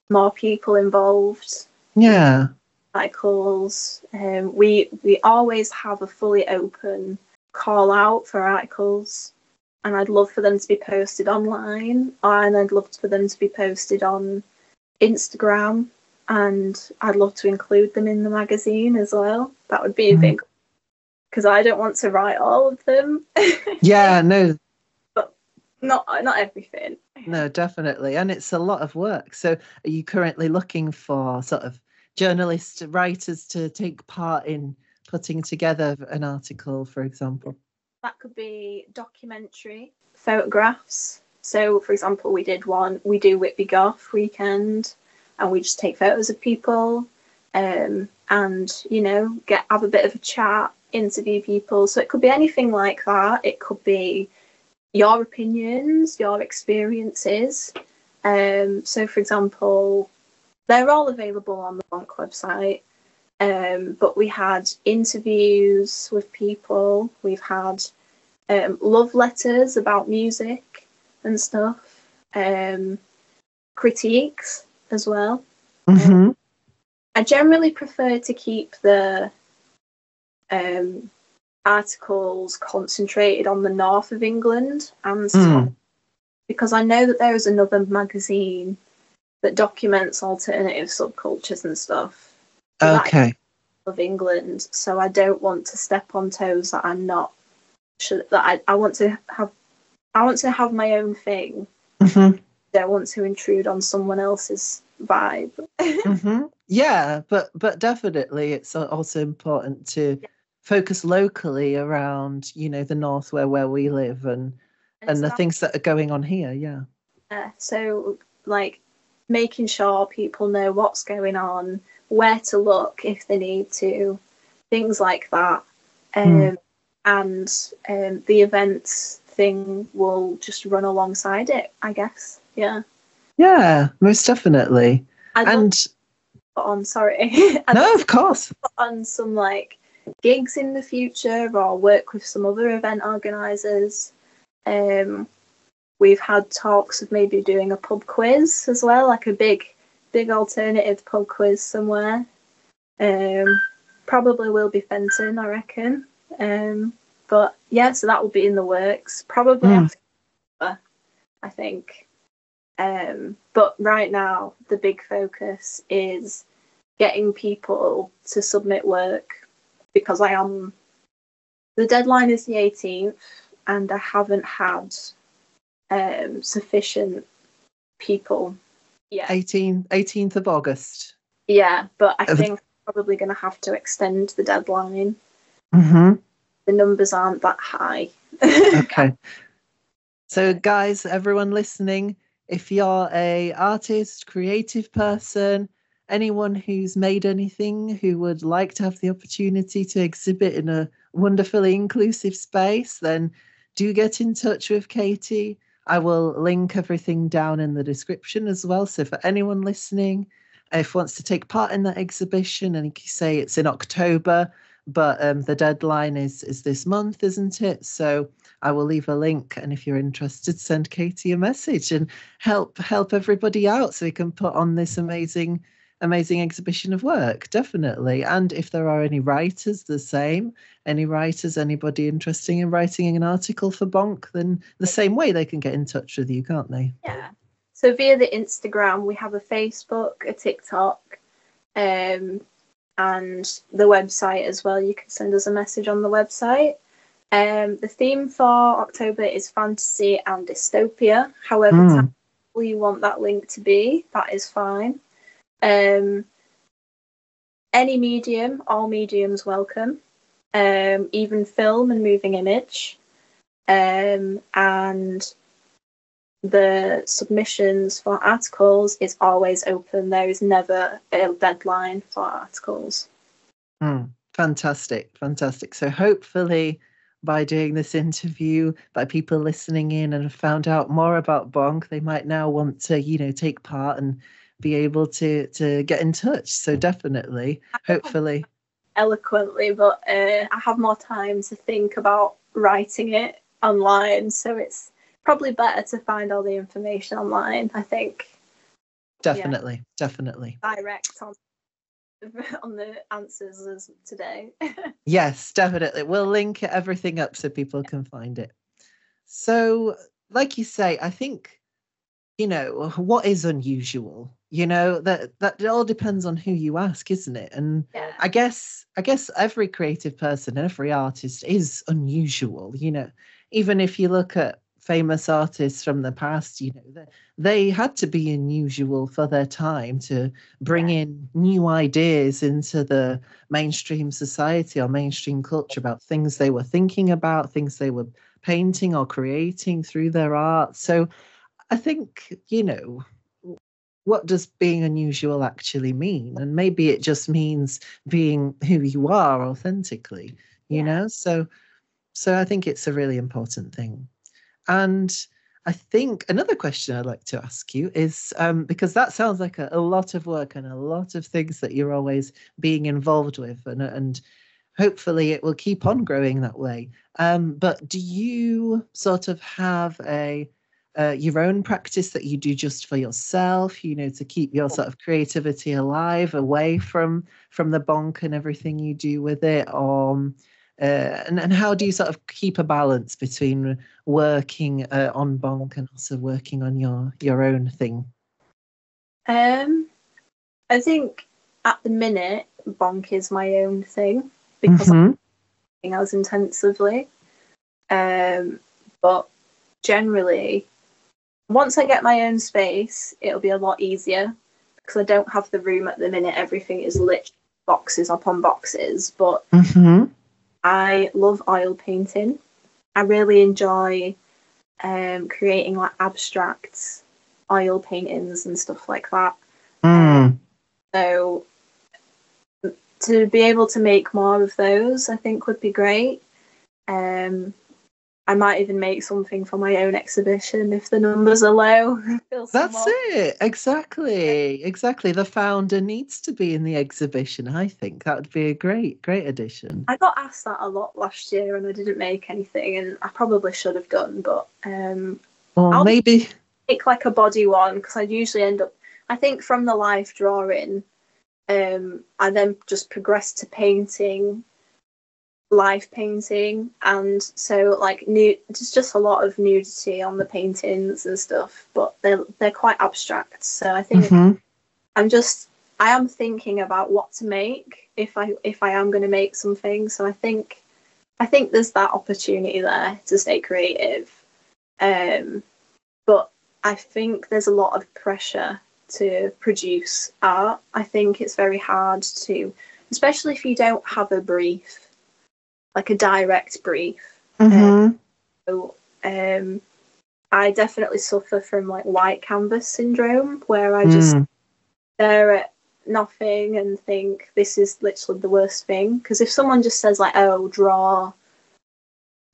more people involved. Yeah. Articles. We always have a fully open call out for articles, and I'd love for them to be posted online, and I'd love for them to be posted on Instagram, and I'd love to include them in the magazine as well. That would be a big, because I don't want to write all of them. Yeah, no. But not everything. No, definitely. And it's a lot of work. So are you currently looking for sort of journalists, writers to take part in putting together an article, for example? That could be documentary, photographs. So, for example, we do Whitby Goth weekend, and we just take photos of people, and you know, have a bit of a chat, interview people. So it could be anything like that. It could be your opinions, your experiences. So, for example, they're all available on the Bonk website. But we had interviews with people. We've had love letters about music and stuff. Critiques as well. Mm-hmm. I generally prefer to keep the articles concentrated on the north of England and Scotland, because I know that there is another magazine that documents alternative subcultures and stuff. Okay. Of England, so I don't want to step on toes that I'm not sure that I want to have my own thing. Mm-hmm. I don't want to intrude on someone else's vibe. Mm-hmm. Yeah, but definitely it's also important to focus locally around, the north where we live and the things that are going on here. Yeah. So like making sure people know what's going on, where to look if they need to, things like that. And the events thing will just run alongside it, I guess. Yeah. Yeah, most definitely. Sorry. No, of course. Put on some like gigs in the future or work with some other event organisers. We've had talks of maybe doing a pub quiz as well, like a big alternative pub quiz somewhere. Probably will be Fenton, I reckon. But yeah, so that will be in the works. Probably after, I think. But right now, the big focus is getting people to submit work, because the deadline is the 18th, and I haven't had sufficient people yet. 18th of August. Yeah, but I think I'm probably going to have to extend the deadline. Mm-hmm. The numbers aren't that high. Okay. So guys, everyone listening, if you're a artist, creative person, anyone who's made anything who would like to have the opportunity to exhibit in a wonderfully inclusive space, then do get in touch with Katie. I will link everything down in the description as well. So for anyone listening, if wants to take part in that exhibition, and you say it's in October, but the deadline is this month, isn't it? So I will leave a link, and if you're interested, send Katie a message and help everybody out so we can put on this amazing exhibition of work, definitely. And if there are any writers, the same. Any writers, anybody interested in writing an article for Bonk, then the same way they can get in touch with you, can't they? Yeah. So via the Instagram, we have a Facebook, a TikTok, and the website as well. You can send us a message on the website. The theme for October is fantasy and dystopia. However, you want that link to be, that is fine. Any medium, all mediums welcome. Even film and moving image. And the submissions for articles is always open. There is never a deadline for articles. Fantastic. So hopefully by doing this interview, by people listening in and have found out more about Bonk, they might now want to, take part and be able to get in touch. So definitely, hopefully. Eloquently, but I have more time to think about writing it online. So it's probably better to find all the information online, I think. Definitely. Direct on the answers as today. Yes, definitely. We'll link everything up so people can find it. So, like you say, I think, what is unusual? That it all depends on who you ask, isn't it? And I guess every creative person, every artist is unusual, even if you look at famous artists from the past, they had to be unusual for their time to bring in new ideas into the mainstream society or mainstream culture about things they were thinking about, things they were painting or creating through their art. So I think, what does being unusual actually mean? And maybe it just means being who you are authentically, you know? So I think it's a really important thing. And I think another question I'd like to ask you is, because that sounds like a lot of work and a lot of things that you're always being involved with, and hopefully it will keep on growing that way. But do you sort of have your own practice that you do just for yourself, to keep your sort of creativity alive away from the bonk and everything you do with it? Or and how do you sort of keep a balance between working on bonk and also working on your own thing? I think at the minute bonk is my own thing because I'm working as intensively. But generally, once I get my own space, it'll be a lot easier because I don't have the room at the minute. Everything is lit boxes upon boxes, but I love oil painting. I really enjoy creating like abstract oil paintings and stuff like that. So to be able to make more of those, I think would be great. I might even make something for my own exhibition if the numbers are low. That's it. Exactly. The founder needs to be in the exhibition. I think that would be a great addition. I got asked that a lot last year and I didn't make anything, and I probably should have done, but I'll maybe make like a body one because I usually end up, I think from the life drawing, I then just progressed to painting, life painting, and so like there's just a lot of nudity on the paintings and stuff, but they're quite abstract. So I think I am thinking about what to make if I am going to make something. So I think there's that opportunity there to stay creative, but I think there's a lot of pressure to produce art. I think it's very hard to, especially if you don't have a brief, like a direct brief. So I definitely suffer from like white canvas syndrome, where I just stare at nothing and think this is literally the worst thing. Because if someone just says like, oh, draw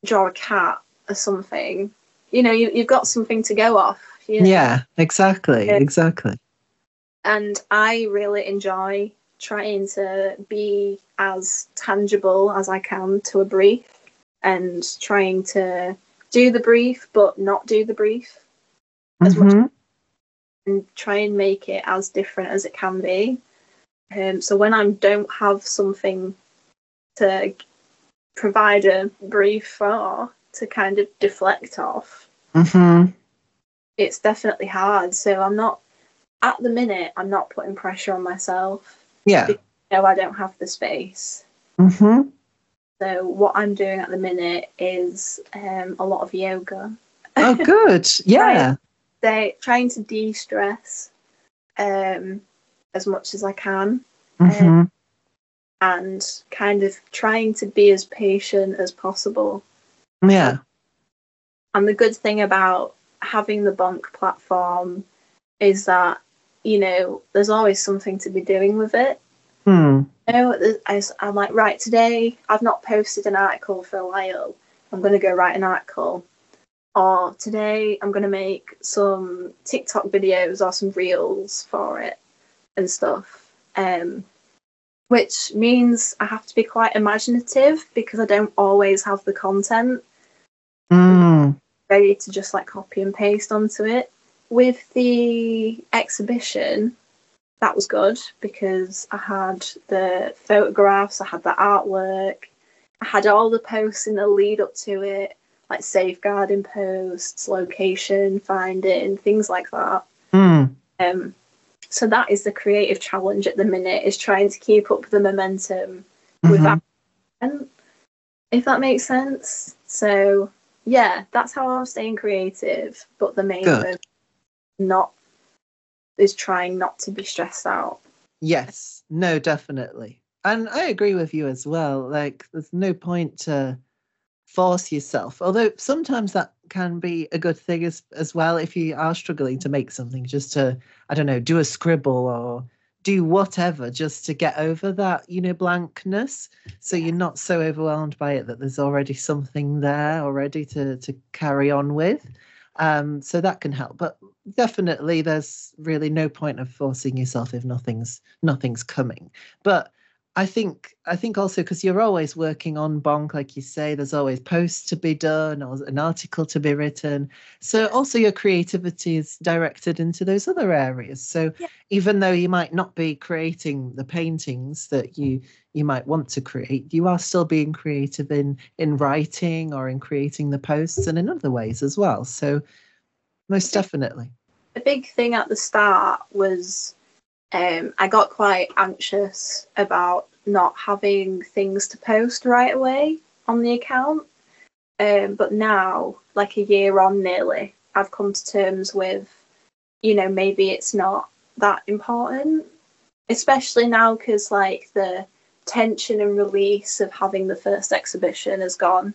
a cat or something, you've got something to go off. Yeah, exactly. Yeah. Exactly. And I really enjoy trying to be as tangible as I can to a brief, and trying to do the brief but not do the brief as much, and try and make it as different as it can be. So when I don't have something to provide a brief for, to kind of deflect off, it's definitely hard. So at the minute, I'm not putting pressure on myself. Yeah. Because I don't have the space. So what I'm doing at the minute is a lot of yoga. Oh, good. Yeah. Trying to de-stress as much as I can. And kind of trying to be as patient as possible. Yeah. And the good thing about having the Bonk platform is that, there's always something to be doing with it. I'm like, right, today I've not posted an article for a while. I'm going to go write an article. Or today I'm going to make some TikTok videos or some reels for it and stuff. Which means I have to be quite imaginative because I don't always have the content ready to just like copy and paste onto it. With the exhibition, that was good because I had the photographs, I had the artwork, I had all the posts in the lead up to it, like safeguarding posts, location finding, things like that. So that is the creative challenge at the minute, is trying to keep up the momentum with that, if that makes sense. So yeah, that's how I'm staying creative, but the main focus is trying not to be stressed out. Yes, no, definitely. And I agree with you as well. Like, there's no point to force yourself, although sometimes that can be a good thing as well, if you are struggling to make something, just to, I don't know, do a scribble or do whatever just to get over that, blankness. So you're not so overwhelmed by it that there's already something there already to carry on with. So that can help. But definitely there's really no point of forcing yourself if nothing's coming. But I think also, because you're always working on Bonk, like you say, there's always posts to be done or an article to be written. So also your creativity is directed into those other areas. So even though you might not be creating the paintings that you might want to create, you are still being creative in writing or in creating the posts and in other ways as well. So most definitely. The big thing at the start was I got quite anxious about not having things to post right away on the account. But now, like a year on nearly, I've come to terms with, maybe it's not that important, especially now because like the tension and release of having the first exhibition has gone.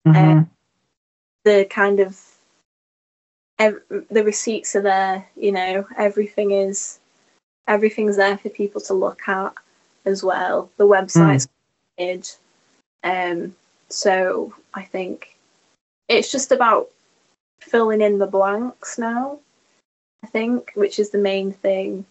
The kind of the receipts are there, everything's there for people to look at as well. The website's good. So I think it's just about filling in the blanks now, I think, which is the main thing.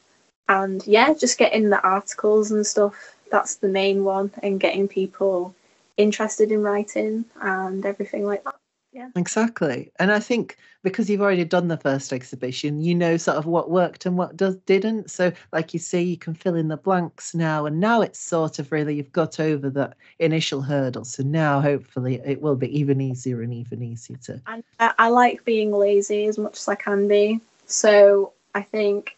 And yeah, just getting the articles and stuff, that's the main one, and getting people interested in writing and everything like that. Yeah, exactly. And I think because you've already done the first exhibition, sort of what worked and what didn't. So like you say, you can fill in the blanks now, and now it's sort of really, you've got over that initial hurdle. So now hopefully it will be even easier to. And I like being lazy as much as I can be. So I think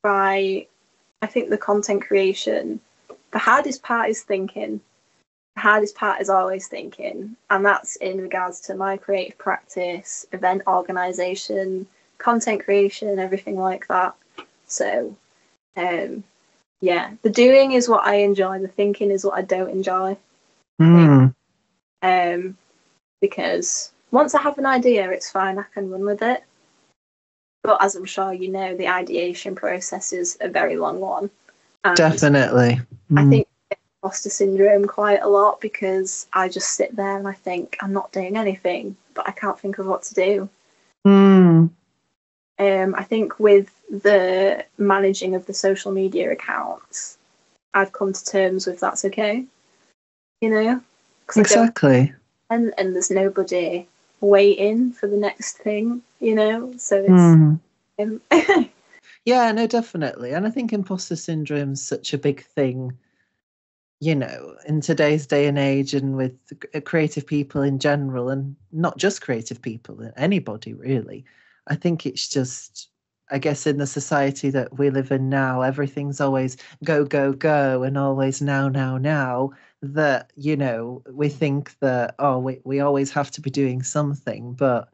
the content creation, the hardest part is thinking. The hardest part is always thinking, and that's in regards to my creative practice, event organisation, content creation, everything like that. So, the doing is what I enjoy. The thinking is what I don't enjoy. Because once I have an idea, it's fine. I can run with it. But as I'm sure you know, the ideation process is a very long one. And definitely. I think imposter syndrome quite a lot because I just sit there and I think I'm not doing anything, but I can't think of what to do. Mm. I think with the managing of the social media accounts, I've come to terms with that's okay, you know, because Exactly. and there's nobody waiting for the next thing, you know, so it's Mm. um, Yeah, no, definitely. And I think imposter syndrome is such a big thing, you know, in today's day and age, and with creative people in general, and not just creative people, anybody really. I think it's just, I guess, in the society that we live in now, everything's always go, go, go, and always now, now, now. That, you know, we think that, oh, we always have to be doing something, but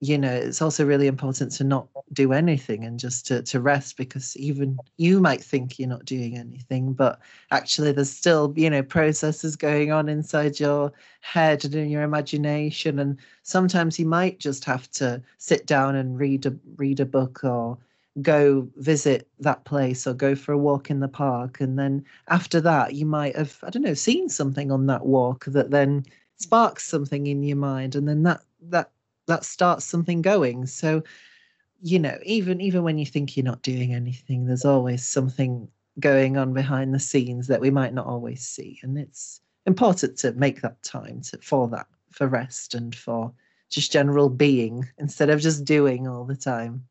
you know, it's also really important to not do anything and just to rest, because even you might think you're not doing anything, but actually there's still, you know, processes going on inside your head and in your imagination. And sometimes you might just have to sit down and read a book, or go visit that place, or go for a walk in the park. And then after that, you might have, I don't know, seen something on that walk that then sparks something in your mind. And then that starts something going. So, you know, even when you think you're not doing anything, there's always something going on behind the scenes that we might not always see. And it's important to make that time for that, for rest and for just general being, instead of just doing all the time.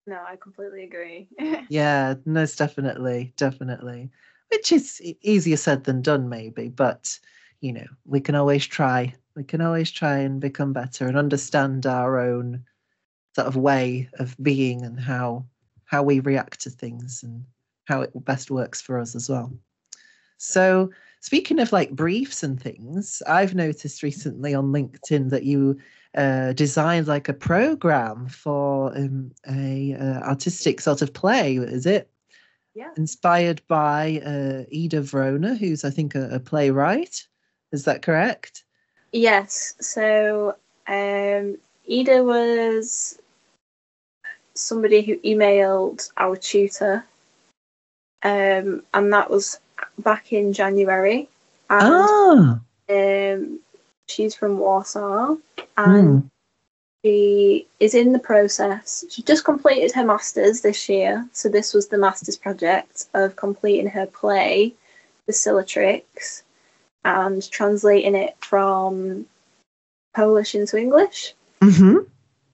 no, I completely agree. Yeah, most definitely, definitely. Which is easier said than done, maybe, but you know, we can always try. We can always try and become better and understand our own sort of way of being, and how we react to things, and how it best works for us as well. So, speaking of like briefs and things, I've noticed recently on LinkedIn that you designed like a program for a artistic sort of play. Is it Yeah. inspired by Ida Vrona, who's I think a playwright? Is that correct? Yes. So Ida was somebody who emailed our tutor, and that was back in January. And Ah, she's from Warsaw, and mm, she is in the process. She just completed her masters this year, so this was the masters project of completing her play, Basilatrix, and translating it from Polish into English. mm-hmm,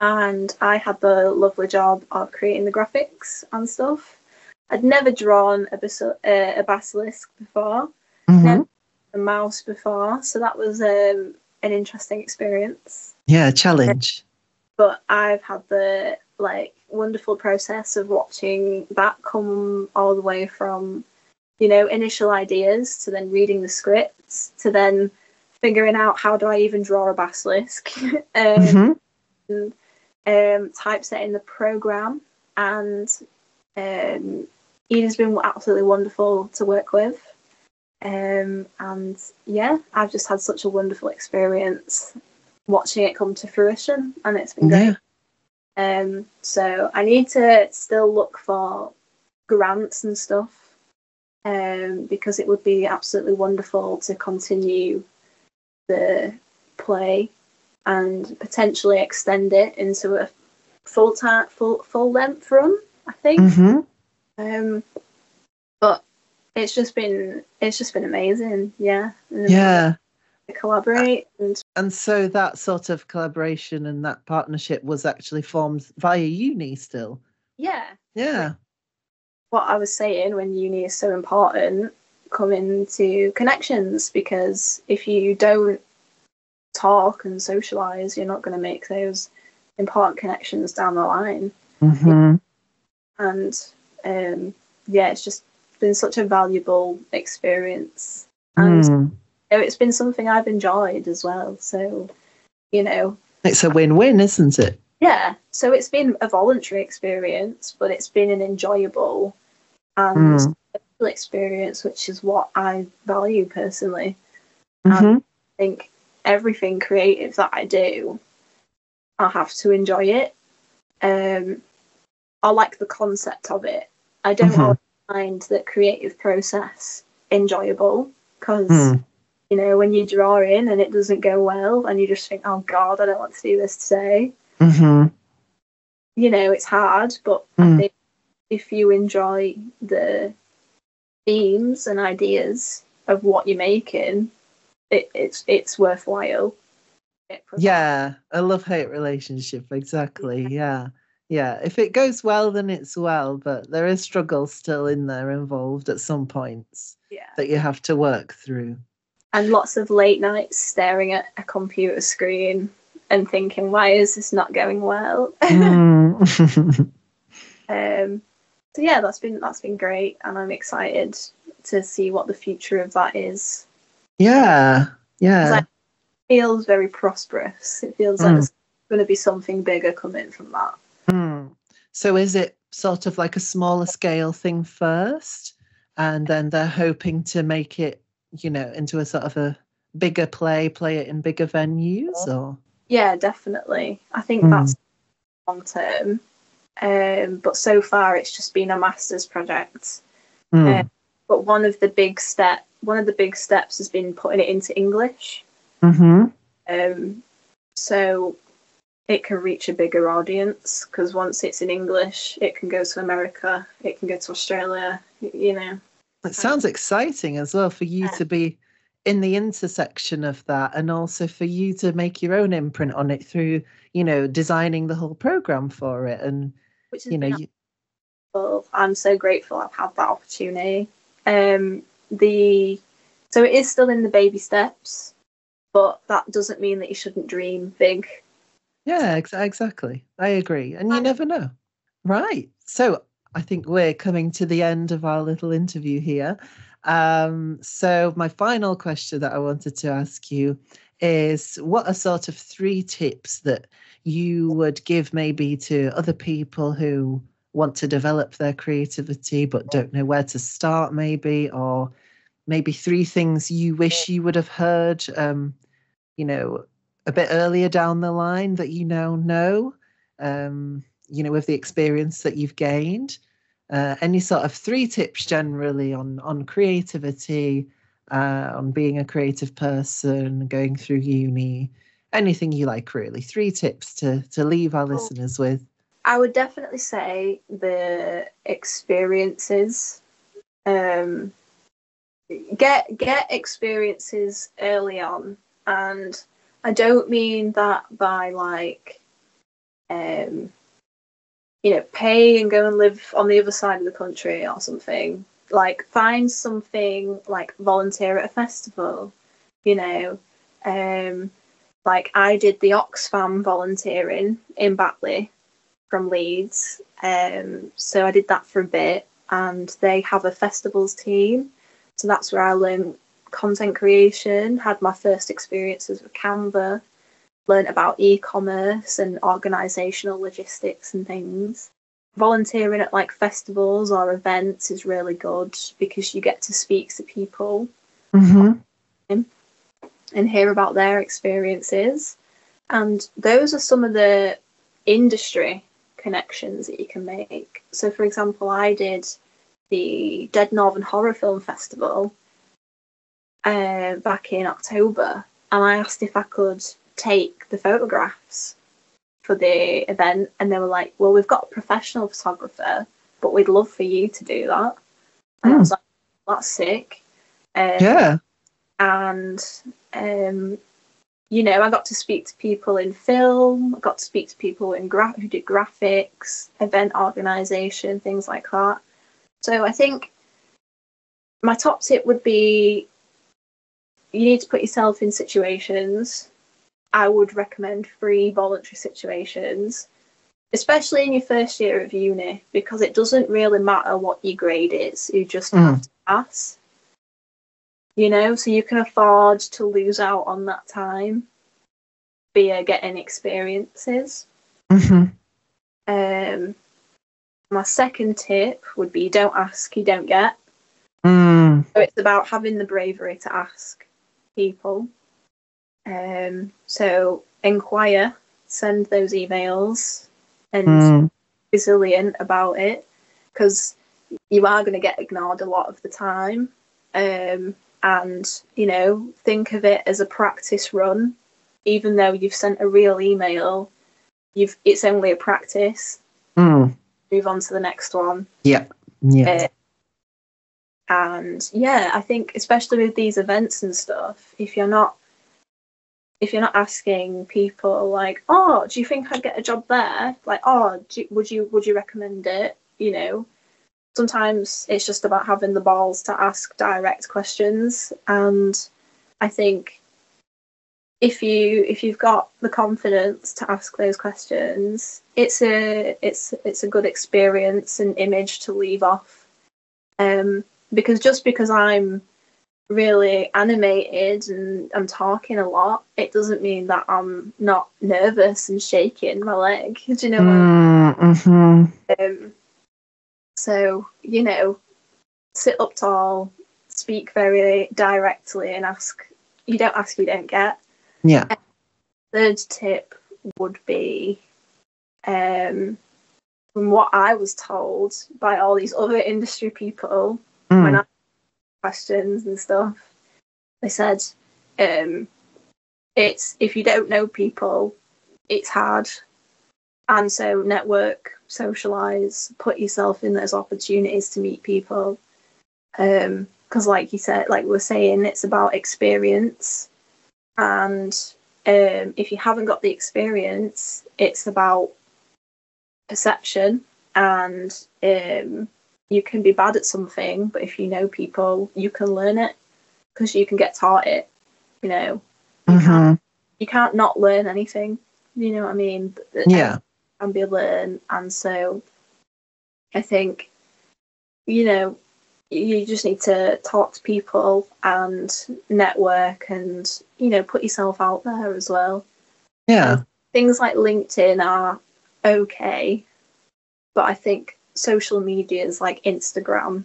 And I had the lovely job of creating the graphics and stuff. I'd never drawn a basilisk before, mm-hmm. never a mouse before, so that was an interesting experience. Yeah, challenge. But I've had the like wonderful process of watching that come all the way from, you know, initial ideas to then reading the scripts to then figuring out how do I even draw a basilisk. Mm-hmm. Typesetting the program, and Ian's been absolutely wonderful to work with. And yeah, I've just had such a wonderful experience watching it come to fruition, and it's been great. Yeah. So I need to still look for grants and stuff, because it would be absolutely wonderful to continue the play and potentially extend it into a full length run, I think. Mm-hmm. But it's just been amazing, yeah. And Yeah. to collaborate And so that sort of collaboration and that partnership was actually formed via uni still. yeah. Yeah. What I was saying, when uni is so important, coming to connections, because if you don't talk and socialize, you're not going to make those important connections down the line. Mm-hmm. And yeah, it's just been such a valuable experience, and you know, it's been something I've enjoyed as well. So, you know, It's a win-win, isn't it? yeah. So it's been a voluntary experience, but it's been an enjoyable and experience, which is what I value personally. Mm-hmm. And I think everything creative that I do, I have to enjoy it. I like the concept of it. I don't always find the creative process enjoyable, because you know, when you draw in and it doesn't go well and you just think, oh god, I don't want to do this today. Mm-hmm. You know, it's hard, but I think if you enjoy the themes and ideas of what you're making, it's worthwhile. Yeah, a love-hate relationship, exactly. Yeah. Yeah. If it goes well, then it's well, but there is struggle still in there involved at some points that you have to work through. And lots of late nights staring at a computer screen and thinking, why is this not going well? So yeah, that's been great, and I'm excited to see what the future of that is. Yeah. Yeah. It feels very prosperous. It feels like there's going to be something bigger coming from that. So is it sort of like a smaller scale thing first, and then they're hoping to make it, you know, into a sort of a bigger play it in bigger venues, or? Yeah, definitely. I think that's long term. But so far it's just been a master's project. But one of the big steps has been putting it into English. So it can reach a bigger audience, because once it's in English, it can go to America, it can go to Australia, you know. It sounds exciting as well for you to be in the intersection of that, and also for you to make your own imprint on it through, you know, designing the whole program for it. And, which you know, I'm so grateful I've had that opportunity. So it is still in the baby steps, but that doesn't mean that you shouldn't dream big. Yeah, exactly. I agree. And you never know. Right. So I think we're coming to the end of our little interview here. So my final question that I wanted to ask you is, what are sort of 3 tips that you would give maybe to other people who want to develop their creativity but don't know where to start, maybe, or maybe 3 things you wish you would have heard, you know, a bit earlier down the line that you now know, you know, with the experience that you've gained? Any sort of 3 tips generally on creativity, on being a creative person, going through uni, anything you like, really. 3 tips to leave our listeners with. I would definitely say the experiences. Get experiences early on, and I don't mean that by like you know, pay and go and live on the other side of the country or something. Like, find something, like volunteer at a festival, you know. Like, I did the Oxfam volunteering in Batley from Leeds. So I did that for a bit, and they have a festivals team. So that's where I learned content creation, had my first experiences with Canva, learned about e-commerce and organizational logistics and things. Volunteering at like festivals or events is really good, because you get to speak to people and hear about their experiences. And those are some of the industry connections that you can make. So, for example, I did the Dead Northern Horror Film Festival back in October, and I asked if I could take the photographs for the event, and they were like, well, we've got a professional photographer, but we'd love for you to do that. And I was like, that's sick. Yeah. And you know, I got to speak to people in film, I got to speak to people in who did graphics, event organisation, things like that. So I think my top tip would be, you need to put yourself in situations. I would recommend free voluntary situations, especially in your first year of uni, because it doesn't really matter what your grade is, you just have to pass. You know, so you can afford to lose out on that time via getting experiences. My second tip would be, don't ask, you don't get. So it's about having the bravery to ask people. So inquire, send those emails, and be resilient about it, because you are going to get ignored a lot of the time. And, you know, think of it as a practice run. Even though you've sent a real email, it's only a practice. Mm. Move on to the next one. Yeah. And yeah, I think especially with these events and stuff, if you're not asking people like, oh, do you think I'd get a job there? Like, oh, would you recommend it? Sometimes it's just about having the balls to ask direct questions. And I think if you've got the confidence to ask those questions, it's a good experience and image to leave off. Because just because I'm really animated and I'm talking a lot, it doesn't mean that I'm not nervous and shaking my leg. Do you know what I mean? So, sit up tall, speak very directly, and ask. You don't ask, you don't get. Yeah. Third tip would be, from what I was told by all these other industry people when I asked questions and stuff, they said, it's if you don't know people, it's hard. And so network, socialize, put yourself in those opportunities to meet people. Because like you said, like we're saying, it's about experience. And if you haven't got the experience, it's about perception. And you can be bad at something, but if you know people, you can learn it because you can get taught it. You can't not learn anything. You know what I mean? Yeah. And be learned. And so I think, you just need to talk to people and network and, put yourself out there as well. Yeah. And things like LinkedIn are okay, but I think social medias like Instagram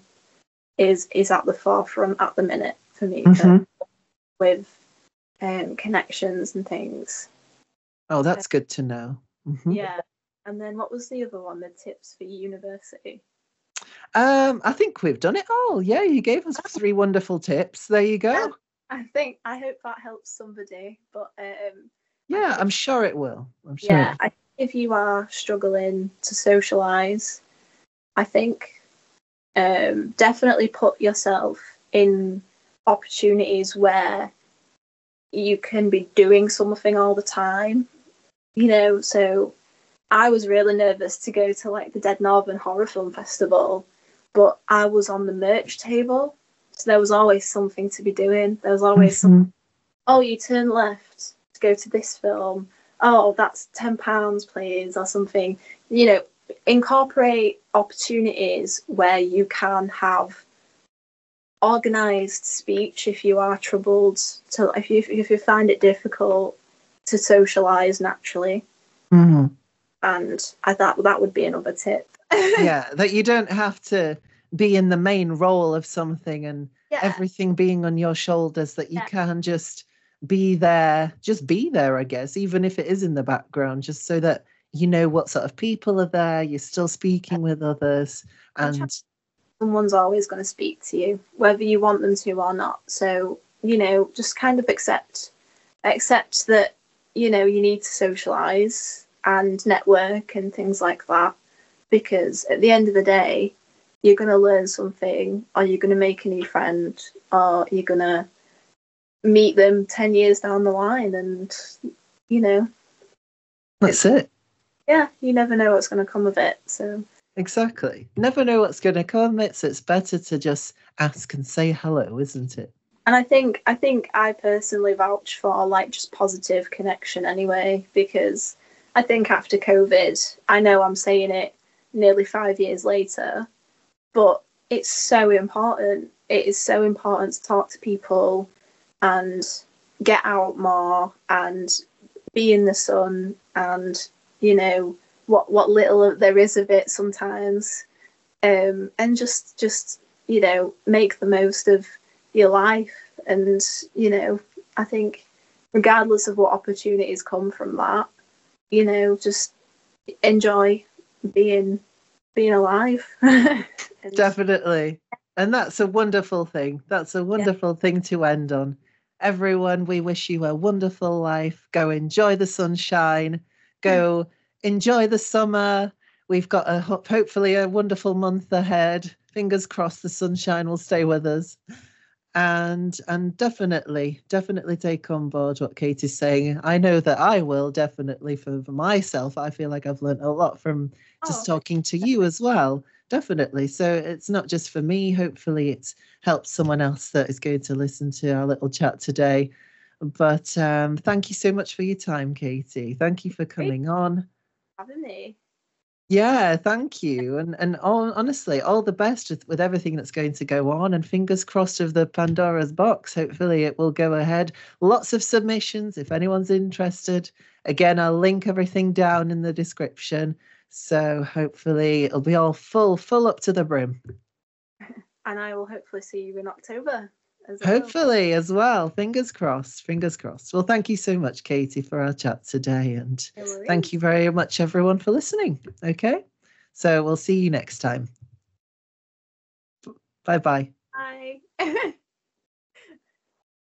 is at the forefront at the minute for me with connections and things. Oh, that's good to know. Yeah. And then what was the other one? The tips for university? I think we've done it all. Yeah, you gave us 3 wonderful tips. There you go. Yeah, I hope that helps somebody. But yeah, I'm sure it will. Yeah, I think if you are struggling to socialize, I think definitely put yourself in opportunities where you can be doing something all the time. So I was really nervous to go to like the Dead Northern Horror Film Festival, but I was on the merch table, so there was always something to be doing. There was always something. Oh, you turn left to go to this film. Oh, that's £10, please, or something. Incorporate opportunities where you can have organized speech if you are troubled. So if you find it difficult to socialize naturally. And I thought that would be another tip. Yeah, that you don't have to be in the main role of something and everything being on your shoulders, that you can just be there, I guess, even if it is in the background, just so that you know what sort of people are there, you're still speaking with others. And someone's always going to speak to you, whether you want them to or not. So, just kind of accept that, you need to socialize and network and things like that, because at the end of the day, you're going to learn something, or you're going to make a new friend, or you're going to meet them 10 years down the line, and that's it. Yeah, you never know what's going to come of it. So exactly, never know what's going to come. It's better to just ask and say hello, isn't it? And I think I personally vouch for like just positive connection anyway, because I think after COVID, I know I'm saying it nearly 5 years later, but it's so important. It is so important to talk to people and get out more and be in the sun and, what little there is of it sometimes. And just, make the most of your life. And, I think regardless of what opportunities come from that, just enjoy being alive. Definitely. And that's a wonderful thing. That's a wonderful thing to end on. Everyone, we wish you a wonderful life. Go enjoy the sunshine. Go enjoy the summer. We've got hopefully a wonderful month ahead. Fingers crossed the sunshine will stay with us. And definitely take on board what Kate is saying. I know that I will definitely for myself. I feel like I've learned a lot from just talking to you as well. Definitely. So it's not just for me. Hopefully it's helped someone else that is going to listen to our little chat today. But thank you so much for your time, Katie. Thank you for coming on. Having me. Yeah, thank you. And honestly, all the best with everything that's going to go on, and fingers crossed of the Pandora's box. Hopefully it will go ahead. Lots of submissions if anyone's interested. Again, I'll link everything down in the description. So hopefully it'll be all full up to the brim. And I will hopefully see you in October. Hopefully as well. Fingers crossed. Well, thank you so much, Katie, for our chat today. And thank you very much, everyone, for listening. Okay. So we'll see you next time. Bye-bye. Bye.